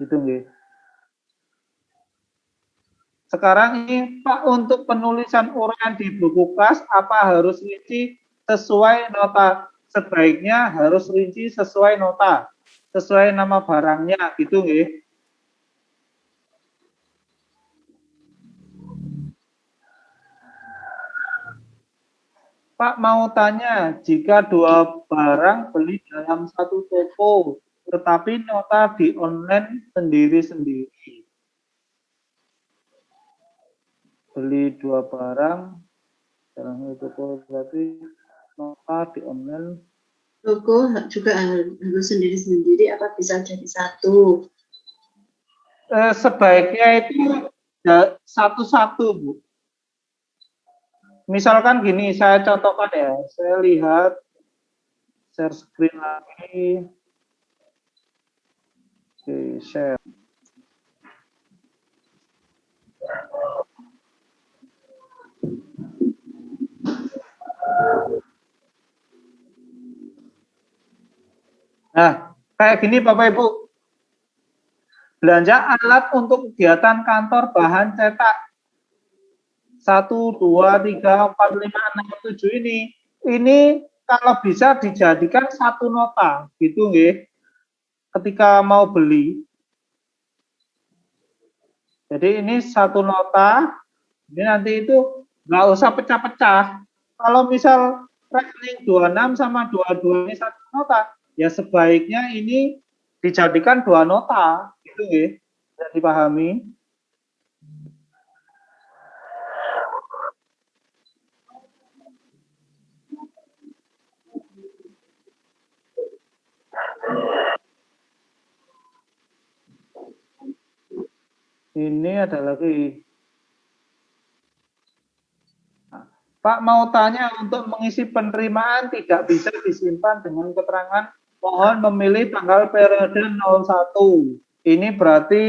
S2: Gitu nggih. Sekarang ini Pak, untuk penulisan uraian di buku kas apa harus rinci sesuai nota? Sebaiknya harus rinci sesuai nota, sesuai nama barangnya gitu nggih. Pak mau tanya, jika 2 barang beli dalam satu toko, tetapi nota di online sendiri-sendiri. Beli 2 barang dalam toko berarti nota di online.
S4: Toko juga harus sendiri-sendiri apa bisa jadi satu?
S2: Sebaiknya itu satu-satu, Bu. Misalkan gini, saya contohkan ya, saya lihat share screen lagi. Oke, share. Nah, kayak gini Bapak Ibu. Belanja alat untuk kegiatan kantor bahan cetak 1, 2, 3, 4, 5, 6, 7 ini kalau bisa dijadikan satu nota gitu nggih. Ketika mau beli. Jadi ini satu nota, ini nanti itu nggak usah pecah-pecah. Kalau misal rekening 26 sama 22 ini satu nota, ya sebaiknya ini dijadikan 2 nota, gitu nggih. Bisa dipahami. Ini ada lagi. Pak mau tanya, untuk mengisi penerimaan tidak bisa disimpan dengan keterangan mohon memilih tanggal periode 01. Ini berarti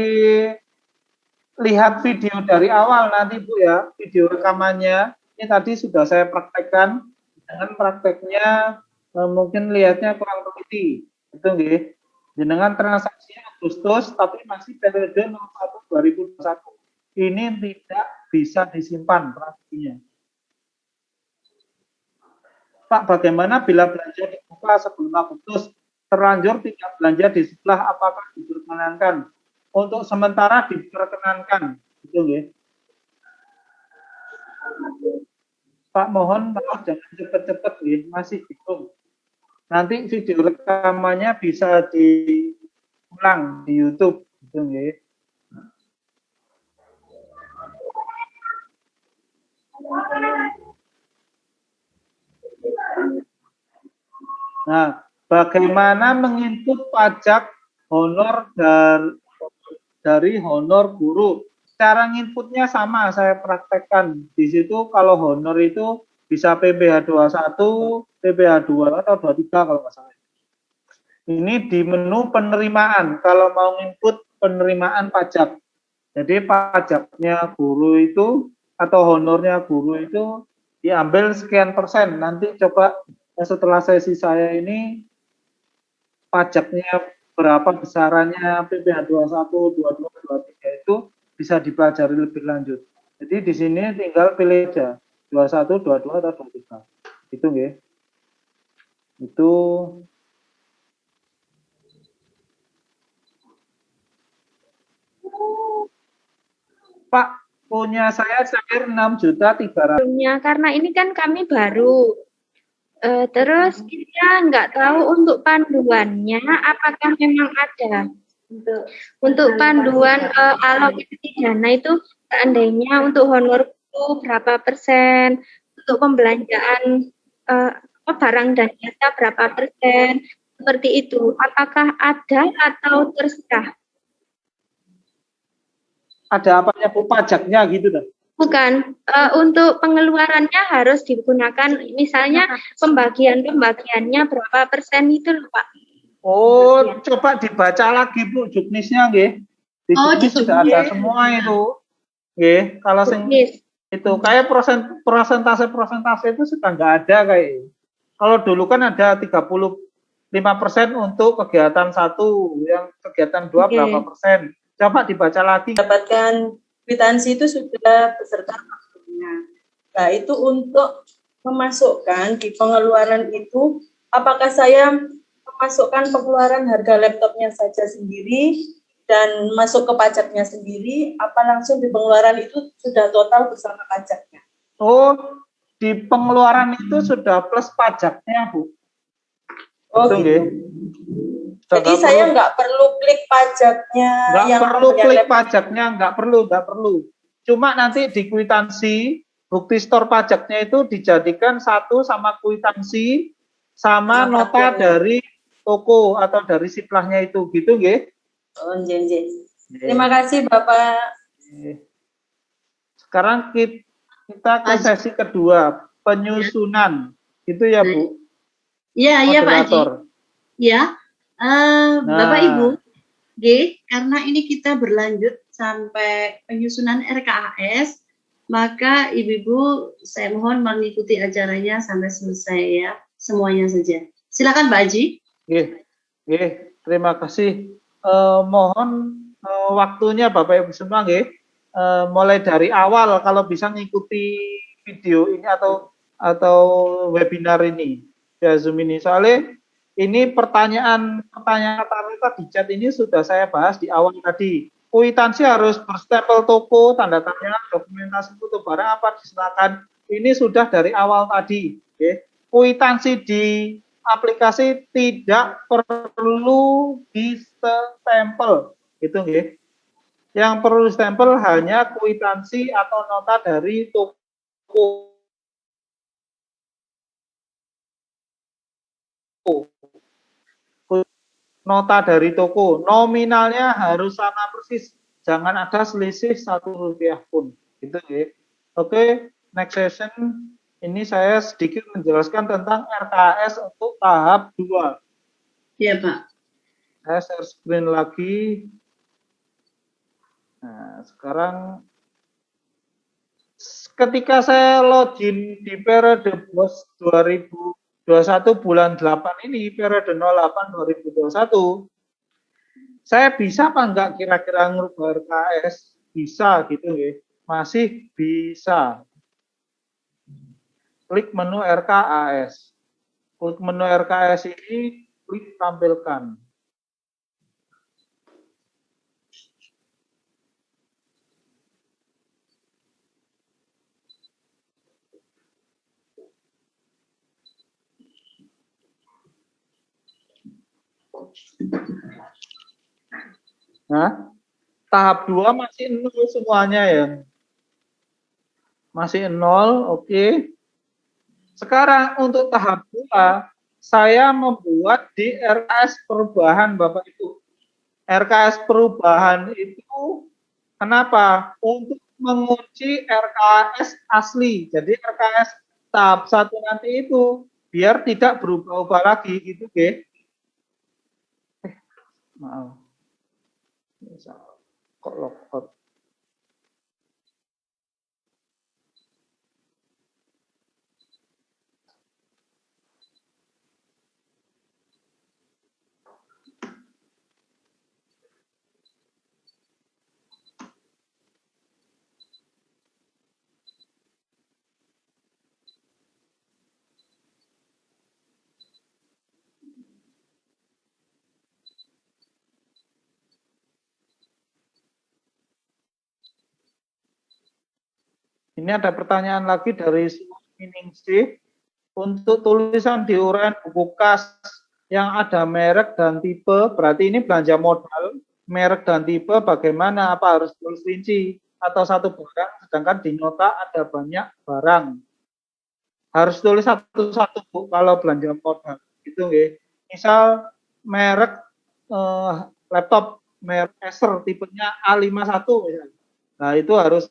S2: lihat video dari awal nanti Bu ya, video rekamannya. Ini tadi sudah saya praktekkan, dengan prakteknya mungkin lihatnya kurang teliti. Itu nggih. Jenengan transaksinya Agustus tapi masih periode 01 2021. Ini tidak bisa disimpan transaksinya. Pak, bagaimana bila belanja dibuka sebelum Agustus, terlanjur tidak belanja di sebelah, apakah diperkenankan? Untuk sementara diperkenankan, gitu nggih. Pak, mohon maaf jangan cepet-cepet nggih, masih bingung. Nanti video rekamannya bisa diulang di YouTube, gitu nggih. Nah, bagaimana menginput pajak honor dari honor guru? Cara nginputnya sama, saya praktekkan. Di situ kalau honor itu bisa PPh 21, PPh 2 atau 23 kalau nggak salah. Ini di menu penerimaan, kalau mau nginput penerimaan pajak. Jadi pajaknya guru itu atau honornya guru itu diambil sekian persen. Nanti coba setelah sesi saya ini pajaknya berapa besarannya PPh 21, 22, 23 itu bisa dipelajari lebih lanjut. Jadi di sini tinggal pilih aja 21, 22 atau 23. Itu nggih. Itu Pak, punya saya cair 6.300.000.
S6: Karena ini kan kami baru. Terus kita nggak tahu untuk panduannya apakah memang ada. Untuk panduan alokasi dana itu seandainya untuk honor itu berapa persen, untuk pembelanjaan barang dan jasa berapa persen, seperti itu. Apakah ada atau terserah?
S2: Ada apanya Bu, pajaknya gitu dah?
S6: Bukan, untuk pengeluarannya harus digunakan, misalnya pembagiannya berapa persen itu loh Pak.
S2: Oh, coba dibaca lagi Bu, juknisnya nggih. Di juknis sudah ada semua itu. Nggih, kalau itu kayak persentase itu sudah nggak ada kayak. Kalau dulu kan ada 35% untuk kegiatan 1, yang kegiatan 2 berapa persen. Coba dibaca lagi.
S7: Dapatkan kwitansi itu sudah beserta fakturnya. Nah, itu untuk memasukkan di pengeluaran itu, apakah saya memasukkan pengeluaran harga laptopnya saja sendiri dan masuk ke pajaknya sendiri, apa langsung di pengeluaran itu sudah total bersama pajaknya?
S2: Oh, di pengeluaran itu sudah plus pajaknya, Bu.
S7: Oh, gitu. Jadi saya nggak perlu klik pajaknya.
S2: Nggak perlu klik pajaknya, nggak perlu. Cuma nanti di kwitansi, bukti store pajaknya itu dijadikan satu sama kwitansi, sama nota dari toko atau dari siplahnya itu, gitu nggih?
S7: Oh, nggih. Terima kasih Bapak.
S2: Sekarang kita ke sesi kedua, penyusunan. Itu ya Bu?
S4: Iya Pak Haji. Ya. Bapak Ibu, karena ini kita berlanjut sampai penyusunan RKAS, maka Ibu-Ibu saya mohon mengikuti acaranya sampai selesai ya, semuanya saja. Silakan Pak Haji.
S2: Terima kasih. Mohon waktunya Bapak Ibu semua, mulai dari awal kalau bisa ngikuti video ini atau webinar ini, ya Zoom ini. Soalnya ini pertanyaan rata-rata di chat ini sudah saya bahas di awal tadi. Kwitansi harus berstempel toko, tanda tangan, dokumentasi foto barang apa diserahkan. Ini sudah dari awal tadi. Kwitansi di aplikasi tidak perlu di-stempel, gitu nggih. Yang perlu stempel hanya kwitansi atau nota dari toko. Nota dari toko, nominalnya harus sama persis, jangan ada selisih Rp1 pun, gitu ya. Oke, next session ini saya sedikit menjelaskan tentang RKS untuk tahap 2.
S4: Iya, Pak.
S2: Saya share screen lagi. Nah, sekarang ketika saya login di periode BOS 2021 bulan 8 ini, periode 08/2021, saya bisa apa enggak kira-kira ngerubah RKS? Bisa gitu ya. Masih bisa. Klik menu RKAS. Klik menu RKS ini, klik tampilkan. Nah, tahap 2 masih 0 semuanya ya. Masih 0, oke. Sekarang untuk tahap 2, saya membuat di RKS perubahan Bapak Ibu. RKS perubahan itu kenapa? Untuk mengunci RKS asli. Jadi RKS tahap 1 nanti itu biar tidak berubah-ubah lagi gitu, oke. Maaf. Kok logout? Ini ada pertanyaan lagi dari Miningsih. Untuk tulisan di uraian buku kas yang ada merek dan tipe, berarti ini belanja modal, merek dan tipe bagaimana? Apa harus tulis rinci atau satu barang, sedangkan di nota ada banyak barang? Harus tulis satu-satu Bu kalau belanja modal. Gitu nggih. Misal merek laptop merek Acer tipenya A51 misalnya. Nah, itu harus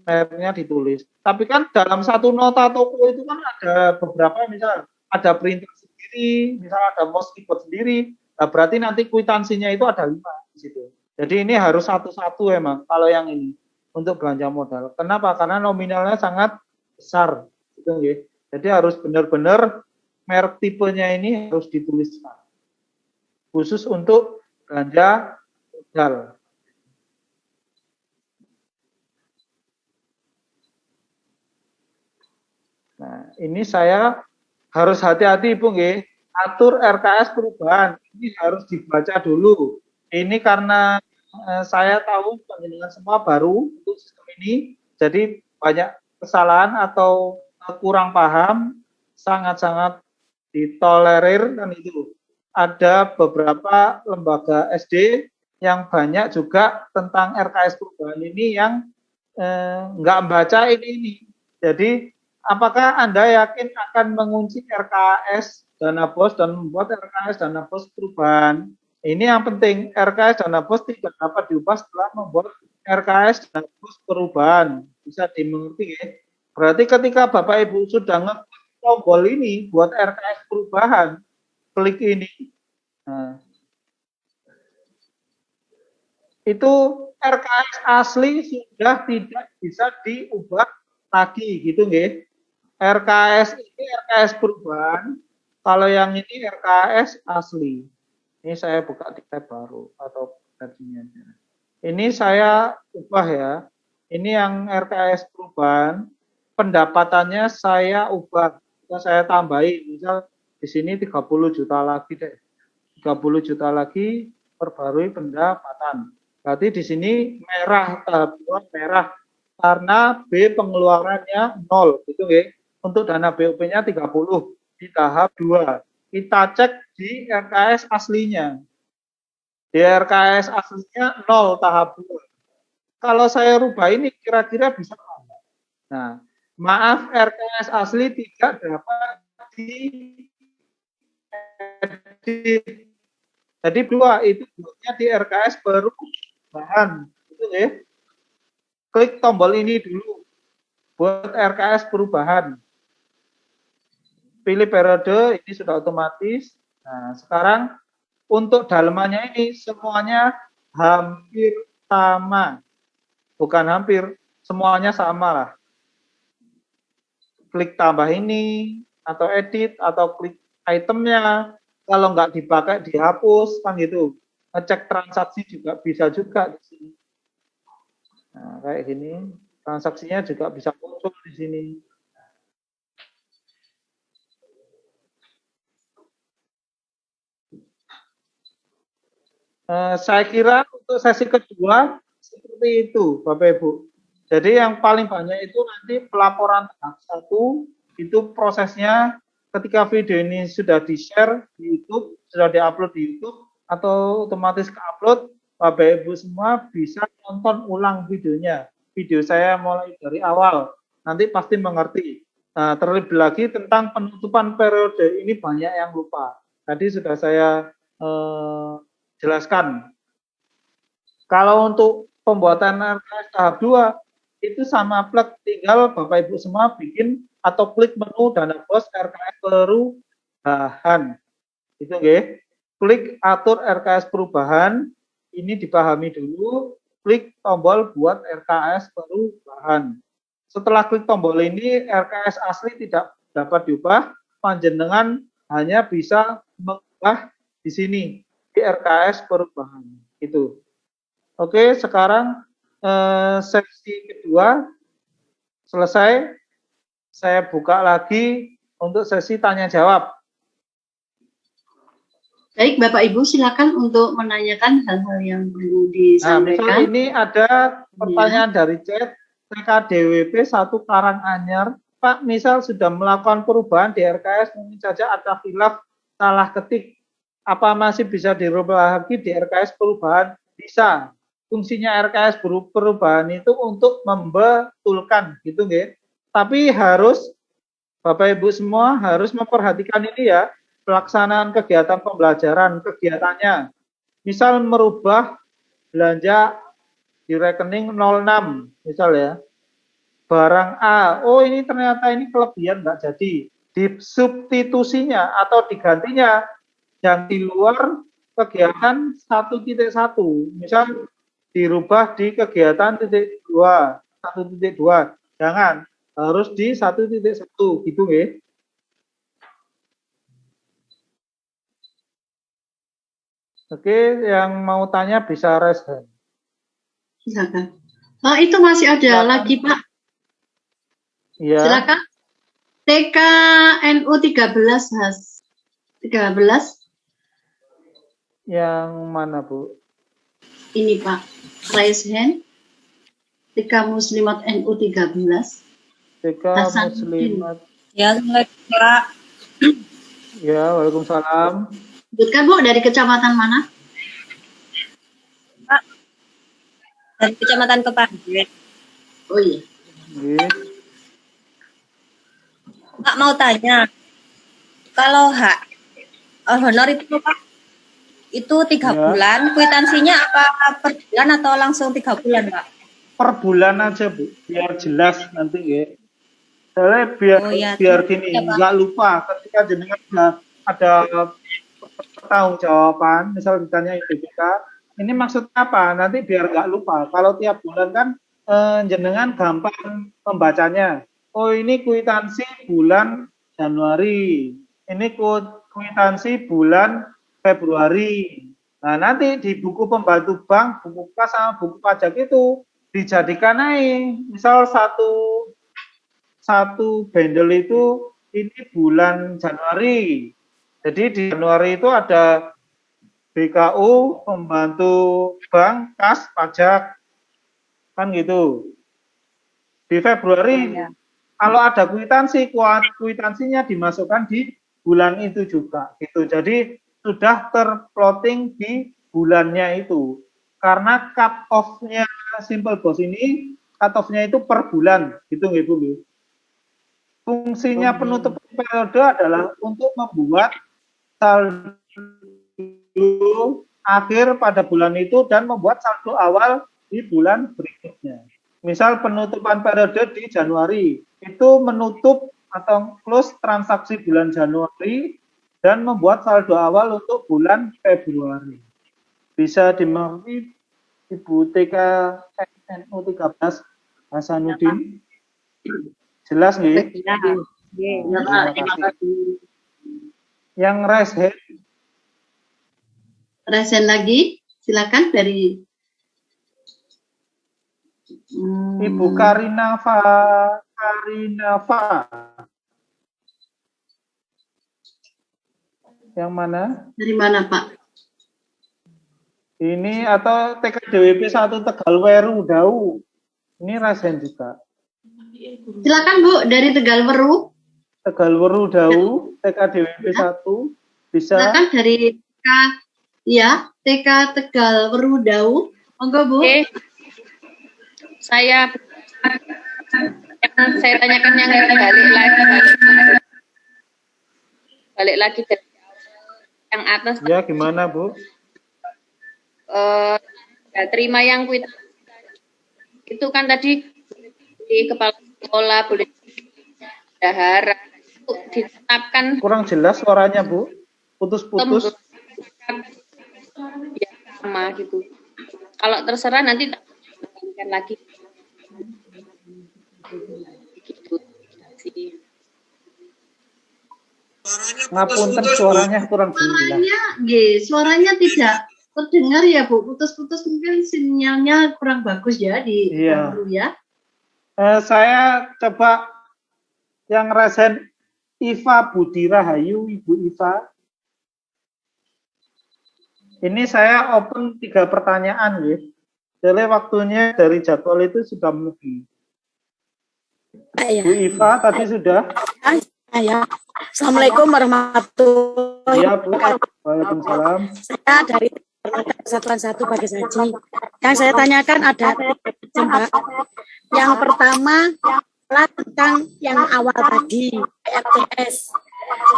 S2: mereknya ditulis. Tapi kan dalam satu nota toko itu kan ada beberapa, misal ada printer sendiri, misal ada mouse keyboard sendiri. Nah, berarti nanti kwitansinya itu ada 5 di situ. Jadi ini harus satu-satu emang kalau yang ini untuk belanja modal. Kenapa? Karena nominalnya sangat besar. Gitu, ya. Jadi harus benar-benar merek tipenya ini harus dituliskan. Khusus untuk belanja modal. Nah, ini saya harus hati-hati Ibu nggih. Atur RKS perubahan. Ini harus dibaca dulu. Ini karena saya tahu panjenengan semua baru untuk sistem ini, jadi banyak kesalahan atau kurang paham, sangat-sangat ditolerir dan itu. Ada beberapa lembaga SD yang banyak juga tentang RKS perubahan ini yang nggak membaca ini. Jadi apakah Anda yakin akan mengunci RKS dana BOS dan membuat RKS dana BOS perubahan? Ini yang penting, RKS dana BOS tidak dapat diubah setelah membuat RKS dana BOS perubahan. Bisa dimengerti ya? Berarti ketika Bapak Ibu sudah ngeklik tombol ini buat RKS perubahan, klik ini. Nah, itu RKS asli sudah tidak bisa diubah lagi gitu nggih. RKS ini RKS perubahan, kalau yang ini RKS asli. Ini saya buka di tab baru atau tabnya. Ini saya ubah ya. Ini yang RKS perubahan, pendapatannya saya ubah. Saya tambahin, misal di sini 30 juta lagi deh. 30 juta lagi perbarui pendapatan. Berarti di sini merah, tahap 2 merah. Karena B pengeluarannya 0 gitu nggih. Untuk dana BOP-nya 30. di tahap 2. Kita cek di RKS aslinya. Di RKS aslinya 0 tahap 2. Kalau saya rubah ini kira-kira bisa. Nah, maaf RKS asli tidak dapat diedit. Jadi 2 itu buatnya di RKS perubahan. Itu ya. Klik tombol ini dulu buat RKS perubahan. Pilih periode, ini sudah otomatis. Nah, sekarang untuk dalamannya ini semuanya hampir sama. Bukan hampir, semuanya sama lah. Klik tambah ini, atau edit, atau klik itemnya. Kalau nggak dipakai, dihapus, kan gitu. Ngecek transaksi juga bisa juga di sini. Nah, kayak gini. Transaksinya juga bisa muncul di sini. Saya kira untuk sesi kedua seperti itu, Bapak Ibu. Jadi yang paling banyak itu nanti pelaporan tahap 1, itu prosesnya ketika video ini sudah di-share di YouTube, sudah di-upload di YouTube, atau otomatis ke-upload, Bapak Ibu semua bisa nonton ulang videonya. Video saya mulai dari awal, nanti pasti mengerti. Nah, terlebih lagi tentang penutupan periode ini banyak yang lupa. Tadi sudah saya jelaskan. Kalau untuk pembuatan RKS tahap 2 itu sama plug, tinggal Bapak Ibu semua bikin atau klik menu Dana Bos RKS perubahan. Itu nggih. Klik atur RKS perubahan, ini dipahami dulu, klik tombol buat RKS perubahan. Setelah klik tombol ini RKS asli tidak dapat diubah, panjenengan hanya bisa mengubah di sini di RKS perubahan itu. Oke, sekarang sesi kedua selesai. Saya buka lagi untuk sesi tanya jawab.
S4: Baik, Bapak Ibu silakan untuk menanyakan hal-hal yang perlu disampaikan.
S2: Nah, misal ini ada pertanyaan dari chat TKDWP 1 Karanganyar. Pak, misal sudah melakukan perubahan di RKS, mungkin saja ada khilaf salah ketik. Apa masih bisa dirubah lagi di RKS perubahan? Bisa. Fungsinya RKS perubahan itu untuk membetulkan, gitu nggih. Tapi harus Bapak Ibu semua harus memperhatikan ini ya, pelaksanaan kegiatan pembelajaran, kegiatannya. Misal merubah belanja di rekening 06, misal ya. Barang A, oh ini ternyata ini kelebihan nggak jadi. Di substitusinya atau digantinya yang di luar kegiatan 1.1, misal dirubah di kegiatan 1.2, jangan, harus di 1.1, gitu ya. Oke, yang mau tanya bisa raise hand.
S4: Silakan. Itu masih ada lagi, Pak.
S2: Ya.
S4: Silakan. TKNU 13.
S2: Yang mana, Bu?
S4: Ini, Pak. Raise hand. TK Muslimat NU 13.
S2: TK Muslimat.
S8: Ya, Pak.
S2: Ya, waalaikumsalam.
S4: Sebutkan, Bu, dari kecamatan mana?
S8: Pak, dari kecamatan Kepanjen.
S4: Oh iya.
S8: Pak mau tanya, kalau honor itu Pak, itu 3 bulan, kwitansinya apa per bulan atau langsung 3 bulan, Pak?
S2: Per bulan aja, Bu, biar jelas nanti ya. Soalnya biar gini, nggak lupa ketika jenengan ada pertanggung jawaban, misal ditanya BPK, ini maksudnya apa? Nanti biar nggak lupa. Kalau tiap bulan kan jenengan gampang membacanya. Oh ini kwitansi bulan Januari, ini kwitansi bulan Februari. Nah nanti di buku pembantu bank, buku kas sama buku pajak itu dijadikan aja. Misal satu bundle itu ini bulan Januari. Jadi di Januari itu ada BKU, pembantu bank, kas, pajak, kan gitu. Di Februari kalau ada kwitansinya dimasukkan di bulan itu juga gitu. Jadi sudah terplotting di bulannya itu. Karena cut off-nya Simple Boss ini cut off-nya itu per bulan gitu nggih Bu. Fungsinya penutup periode adalah untuk membuat saldo akhir pada bulan itu dan membuat saldo awal di bulan berikutnya. Misal penutupan periode di Januari itu menutup atau close transaksi bulan Januari dan membuat saldo awal untuk bulan Februari. Bisa dimengerti Ibu TKNU 13 Hasanuddin? Jelas nggih? Yang raise hand.
S4: Raise hand lagi, silakan dari
S2: Ibu Karinafa. Yang mana?
S4: Dari mana Pak?
S2: Ini atau TKDWP 1 Tegalweru Dau. Ini rasen juga.
S4: Silakan Bu, dari Tegalweru.
S2: Tegalweru Dau, TKDWP 1 bisa.
S4: Silakan dari TK Tegalweru Dau. Monggo Bu.
S6: Oke. Saya tanyakan yang balik lagi dari yang atas.
S2: Ya, gimana Bu?
S6: Ya, terima yang kwitansi itu kan tadi di kepala sekolah boleh dahara itu ditetapkan.
S2: Kurang jelas suaranya Bu, putus-putus.
S6: Ya, sama gitu. Kalau terserah nanti tambahkan lagi. Gitu sih.
S2: Ngapunten suaranya kurang jelas.
S4: Suaranya tidak terdengar ya Bu, putus-putus, mungkin sinyalnya kurang bagus ya di dulu ya.
S2: Saya coba yang resen Iva Budi Rahayu, Ibu Iva. Ini saya open 3 pertanyaan ya. Jadi waktunya dari jadwal itu sudah melebihi. Bu Iva tadi sudah.
S9: Ya. Assalamualaikum warahmatullahi
S2: wabarakatuh. Waalaikumsalam.
S9: Saya dari Kesatuan 1 Bagi Saji. Yang saya tanyakan ada Mbak. Yang pertama tentang yang awal tadi, RCS.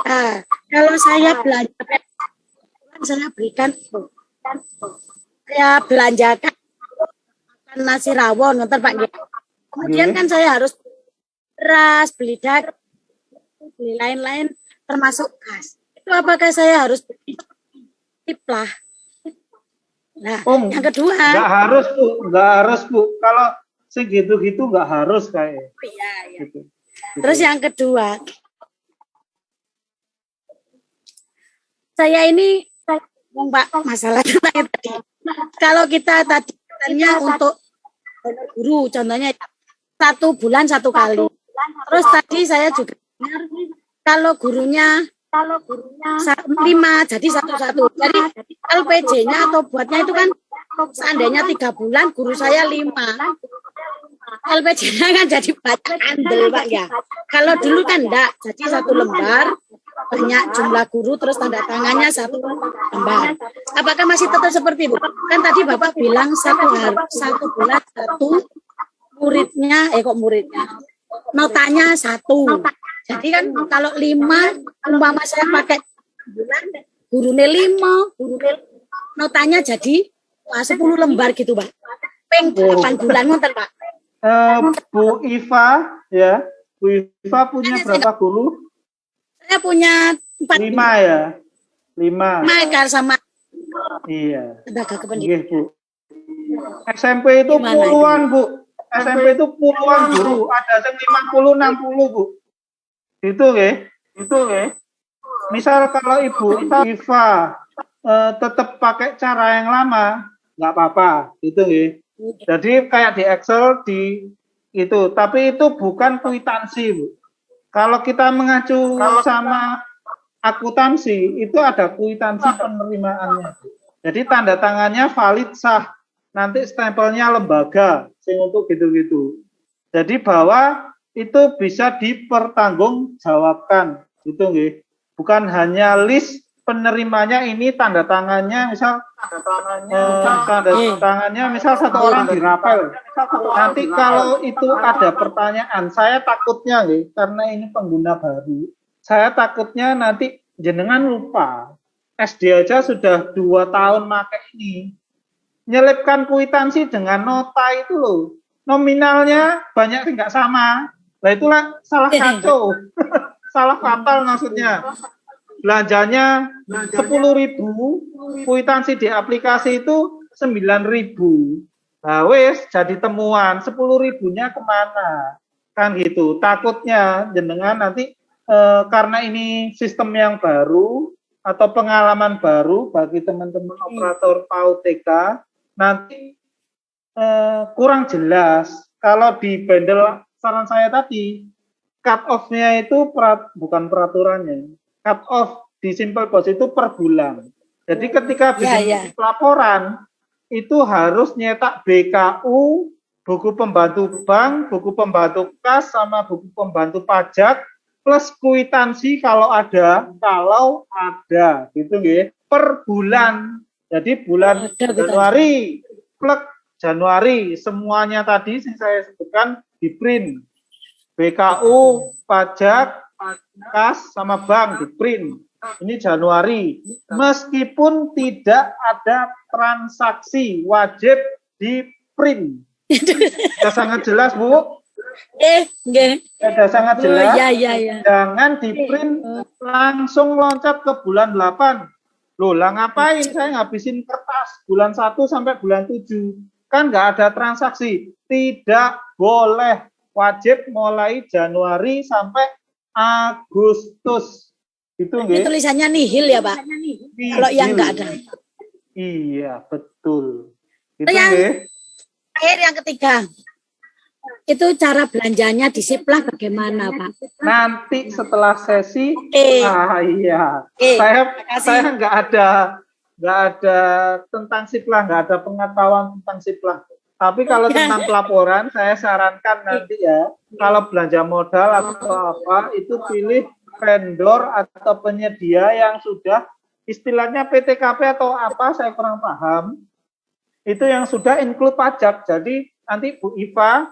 S9: Nah, kalau saya belanja, saya berikan, saya belanjakan nasi rawon, nonton Pak. Kemudian kan saya harus beras, beli daging, beli lain-lain, termasuk gas. Itu apakah saya harus beli tiplah? Nah, yang kedua,
S2: nggak harus Bu. Kalau segitu-gitu nggak harus kayak.
S9: Iya. Gitu. Terus yang kedua, saya ini Pak masalah tadi. Kalau kita tadi katanya untuk guru, contohnya 1 bulan 1 kali. Terus tadi saya juga kalau gurunya 5 jadi 1-1. Jadi LPJ-nya atau buatnya itu kan seandainya 3 bulan guru saya 5. LPJ-nya kan jadi banyak andel Pak ya. Kalau dulu kan enggak, jadi 1 lembar banyak jumlah guru terus tanda tangannya 1 lembar. Apakah masih tetap seperti itu? Kan tadi Bapak bilang 1 bulan 1 muridnya notanya 1. Jadi kan kalau 5 umpama saya pakai bulan gurunya 5, notanya jadi 10 lembar gitu Pak. Peng 8 bulan nonton Pak.
S2: Bu Iva ya, Bu Iva punya berapa guru?
S9: Saya punya 4.
S2: 5 ya. 5.
S9: Kan sama.
S2: Iya.
S9: Lembaga kependidikan.
S2: Bu. SMP itu puluhan Bu. SMP itu puluhan guru. Ada yang 50, 60 Bu. Itu misal kalau Ibu Iva tetap pakai cara yang lama, nggak apa-apa, gitu ya. Jadi kayak di Excel itu, tapi itu bukan kwitansi Bu. Kalau kita mengacu sama akuntansi, itu ada kwitansi penerimaannya. Jadi tanda tangannya valid sah, nanti stempelnya lembaga, sing untuk gitu-gitu. Jadi bahwa itu bisa dipertanggungjawabkan, gitu nggih. bukan hanya list penerimanya ini tanda tangannya, misal tanda tangannya misal satu orang dirapel. Nanti kalau itu ada pertanyaan, saya takutnya nih, karena ini pengguna baru, saya takutnya nanti jenengan lupa. SD aja sudah 2 tahun pakai ini. Nyelipkan kwitansi dengan nota itu loh. Nominalnya banyak nggak sama. Nah itulah salah kacau. Salah fatal maksudnya. Belanjanya 10.000, kwitansi di aplikasi itu 9.000. Nah wes jadi temuan 10.000-nya kemana? Kan gitu. Takutnya jenengan nanti karena ini sistem yang baru atau pengalaman baru bagi teman-teman operator PAUD TK, nanti kurang jelas. Kalau di bundle saran saya tadi, cut off-nya itu bukan peraturannya. Cut off di Simple Pos itu per bulan. Jadi ketika bikin laporan, itu harus nyetak BKU, buku pembantu bank, buku pembantu kas, sama buku pembantu pajak, plus kwitansi kalau ada, gitu ya, per bulan. Jadi bulan Januari, plek Januari, semuanya tadi yang saya sebutkan di print. BKU, pajak, kas, sama bank di print. Ini Januari. Meskipun tidak ada transaksi, wajib di print. Sudah sangat jelas, Bu? Sudah sangat jelas. Jangan di print langsung loncat ke bulan 8. Loh, lah ngapain saya ngabisin kertas bulan 1 sampai bulan 7? Kan nggak ada transaksi. Tidak boleh. Wajib mulai Januari sampai Agustus. Itu
S9: tulisannya nihil ya, Pak? Nihil. Kalau yang nggak ada.
S2: Iya, betul. Itu
S9: terakhir yang ketiga. Itu cara belanjanya di Siplah bagaimana, Pak?
S2: Nanti setelah sesi, iya. Saya nggak ada tentang Siplah, nggak ada pengetahuan tentang Siplah. Tapi kalau tentang pelaporan, saya sarankan nanti ya, kalau belanja modal atau apa, itu pilih vendor atau penyedia yang sudah istilahnya PTKP atau apa, saya kurang paham. Itu yang sudah include pajak. Jadi nanti Bu Iva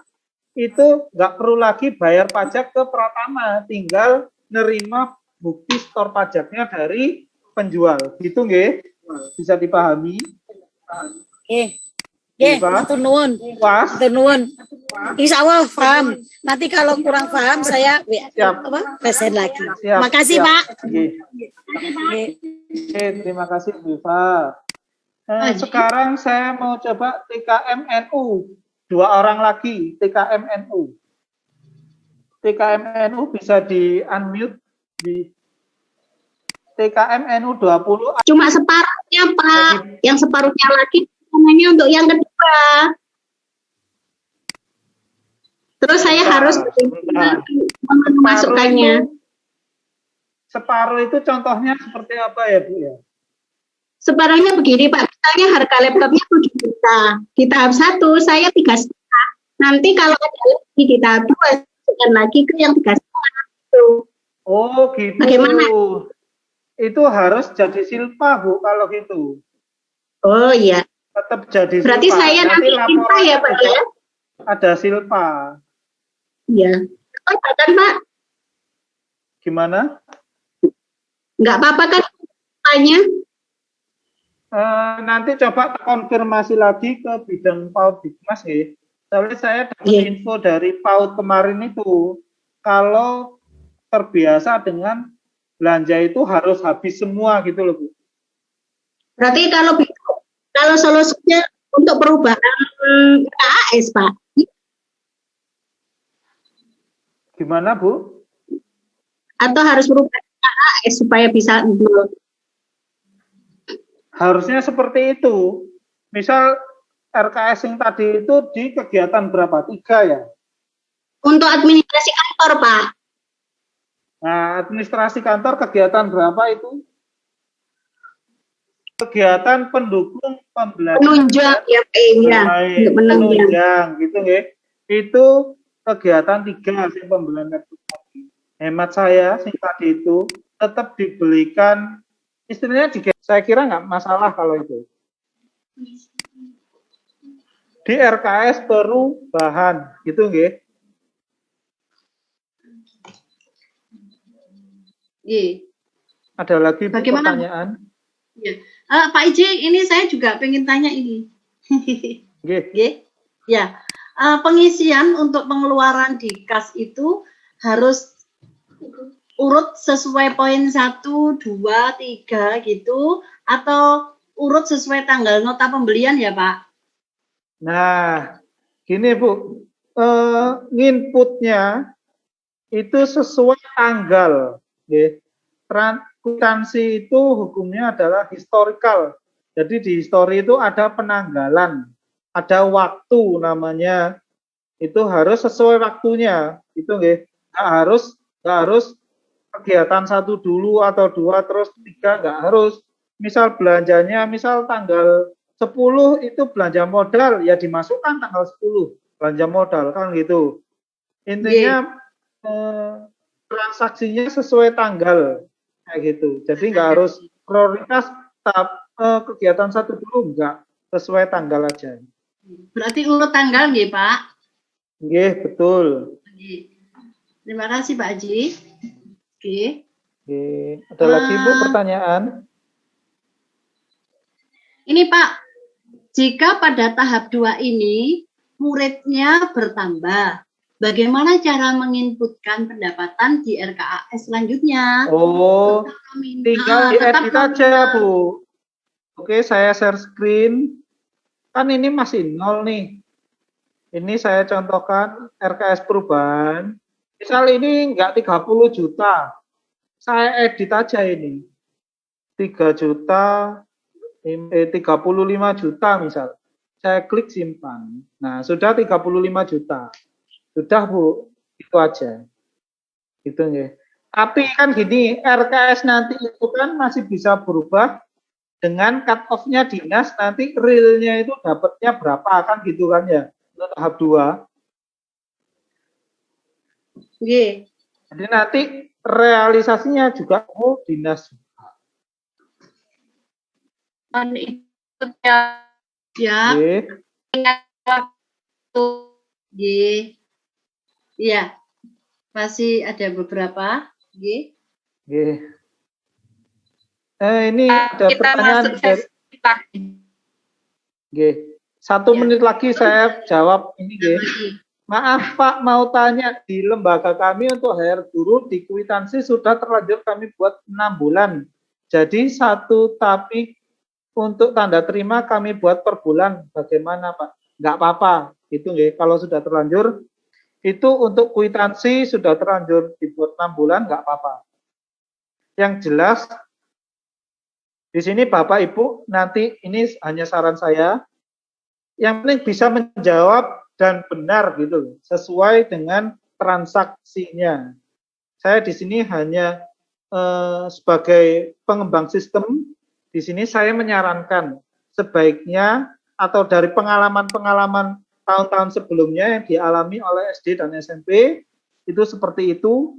S2: itu nggak perlu lagi bayar pajak ke Pratama, tinggal nerima bukti store pajaknya dari penjual. Gitu nggih? Bisa dipahami?
S9: Matur nuwun. Insya Allah paham. Nanti kalau kurang paham saya present lagi. Makasih Pak.
S2: Terima kasih Bu Iva. Sekarang saya mau coba TKMNU. 2 orang lagi TKMNU. TKMNU bisa di unmute di TKMNU 20.
S10: Cuma separuhnya Pak. Yang separuhnya lagi namanya untuk yang kedua. Terus saya harus memasukkannya.
S2: Separuh itu contohnya seperti apa ya Bu ya?
S10: Separuhnya begini Pak, misalnya harga laptopnya 7 juta. Di tahap 1 saya 3,5. Nanti kalau ada lagi di tahap 2 masukkan lagi ke yang 3,5 itu.
S2: Oh gitu.
S10: Bagaimana?
S2: Itu harus jadi silpa Bu kalau gitu.
S10: Oh iya.
S2: Tetap jadi
S10: berarti
S2: silpa.
S10: Saya nanti silpa ya Pak ya?
S2: Ada silpa.
S10: Iya. Oh kan Pak?
S2: Gimana?
S10: Nggak apa-apa kan silpanya?
S2: Nanti coba konfirmasi lagi ke bidang PAUD Dikmas ya. Soalnya saya dapat info dari PAUD kemarin itu, kalau terbiasa dengan belanja itu harus habis semua gitu loh Bu.
S10: Berarti kalau solusinya untuk perubahan KAS Pak?
S2: Gimana Bu?
S10: Atau harus merubah KAS supaya bisa
S2: Harusnya seperti itu. Misal RKS yang tadi itu di kegiatan berapa? 3 ya?
S10: Untuk administrasi kantor, Pak.
S2: Nah, administrasi kantor kegiatan berapa itu? Kegiatan pendukung pembelajaran.
S10: Penunjang, ya Pak. Ya.
S2: Penunjang, gitu ya. Itu kegiatan 3 sing pembelajaran. Hemat saya sing tadi itu tetap dibelikan, istilahnya saya kira nggak masalah kalau itu. Di RKS perubahan, gitu nggih? Ada lagi pertanyaan?
S4: Ya. Pak Iji, ini saya juga pengen tanya ini. Ya, pengisian untuk pengeluaran di kas itu harus urut sesuai poin 1, 2, 3 gitu, atau urut sesuai tanggal nota pembelian ya Pak?
S2: Nah, gini Bu, inputnya itu sesuai tanggal. Kwitansi itu hukumnya adalah historical. Jadi di histori itu ada penanggalan, ada waktu namanya. Itu harus sesuai waktunya. Itu nggih. Nggak harus kegiatan 1 dulu atau 2 terus 3, nggak harus. Misal belanjanya, misal tanggal 10 itu belanja modal, ya dimasukkan tanggal 10 belanja modal kan gitu. Intinya transaksinya sesuai tanggal kayak gitu. Jadi nggak harus prioritas kegiatan 1 dulu, enggak, sesuai tanggal aja.
S4: Berarti urut tanggal nggih Pak?
S2: Nggih, betul.
S4: Terima kasih Pak Haji.
S2: Ada lagi Bu pertanyaan?
S4: Ini Pak, jika pada tahap 2 ini muridnya bertambah, bagaimana cara menginputkan pendapatan di RKAS selanjutnya?
S2: Oh, tinggal diedit aja Bu. Oke, saya share screen. Kan ini masih 0 nih. Ini saya contohkan RKS perubahan. Misal ini enggak 30 juta. Saya edit aja ini. 3 juta, 35 juta misal. Saya klik simpan. Nah, sudah 35 juta. Sudah Bu, itu aja. Gitu nggih. Tapi kan gini, RKS nanti itu kan masih bisa berubah dengan cut off-nya dinas, nanti realnya itu dapatnya berapa kan gitu kan ya, untuk tahap 2. Jadi nanti realisasinya juga dinas.
S4: Ya. Iya. Masih ada beberapa.
S2: Ini ada pertanyaan dari 1 menit lagi saya jawab ini Maaf Pak, mau tanya, di lembaga kami untuk hire guru di kwitansi sudah terlanjur kami buat 6 bulan. Jadi 1, tapi untuk tanda terima kami buat per bulan. Bagaimana Pak? Enggak apa-apa. Itu nggih, kalau sudah terlanjur itu untuk kwitansi sudah terlanjur dibuat 6 bulan enggak apa-apa. Yang jelas di sini Bapak Ibu, nanti ini hanya saran saya, yang penting bisa menjawab dan benar gitu, sesuai dengan transaksinya. Saya di sini hanya sebagai pengembang sistem, di sini saya menyarankan sebaiknya atau dari pengalaman-pengalaman tahun-tahun sebelumnya yang dialami oleh SD dan SMP itu seperti itu.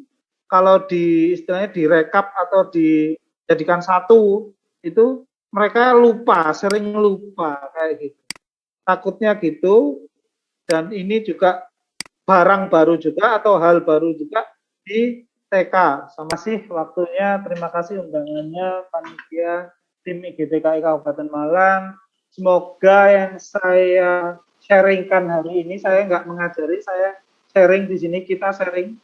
S2: Kalau istilahnya direkap atau dijadikan satu, itu mereka lupa, sering lupa kayak gitu. Takutnya gitu. Dan ini juga barang baru juga atau hal baru juga di TK. Sama sih waktunya, terima kasih undangannya panitia tim IGTKI Kabupaten Malang. Semoga yang saya sharingkan hari ini, saya nggak mengajari, saya sharing di sini, kita sering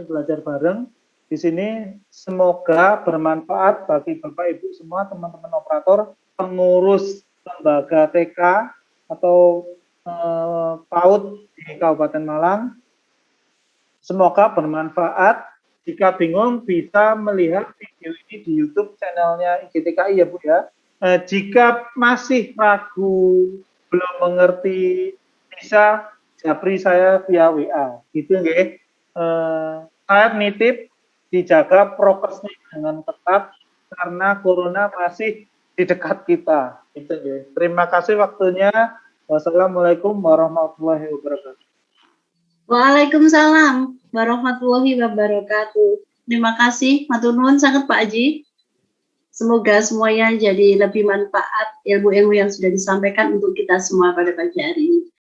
S2: belajar bareng. Di sini semoga bermanfaat bagi Bapak Ibu semua, teman-teman operator, pengurus lembaga TK atau PAUD di Kabupaten Malang. Semoga bermanfaat. Jika bingung bisa melihat video ini di YouTube channelnya IGTKI ya Bu ya. Jika masih ragu, belum mengerti, bisa japri saya via WA. Gitu nggih. Saya nitip dijaga prokesnya dengan ketat karena corona masih di dekat kita. Gitu nggih. Terima kasih waktunya. Wassalamualaikum warahmatullahi wabarakatuh.
S4: Waalaikumsalam warahmatullahi wabarakatuh. Terima kasih, matur nuwun sangat Pak Haji. Semoga semuanya jadi lebih manfaat ilmu-ilmu yang sudah disampaikan untuk kita semua pada pagi hari ini.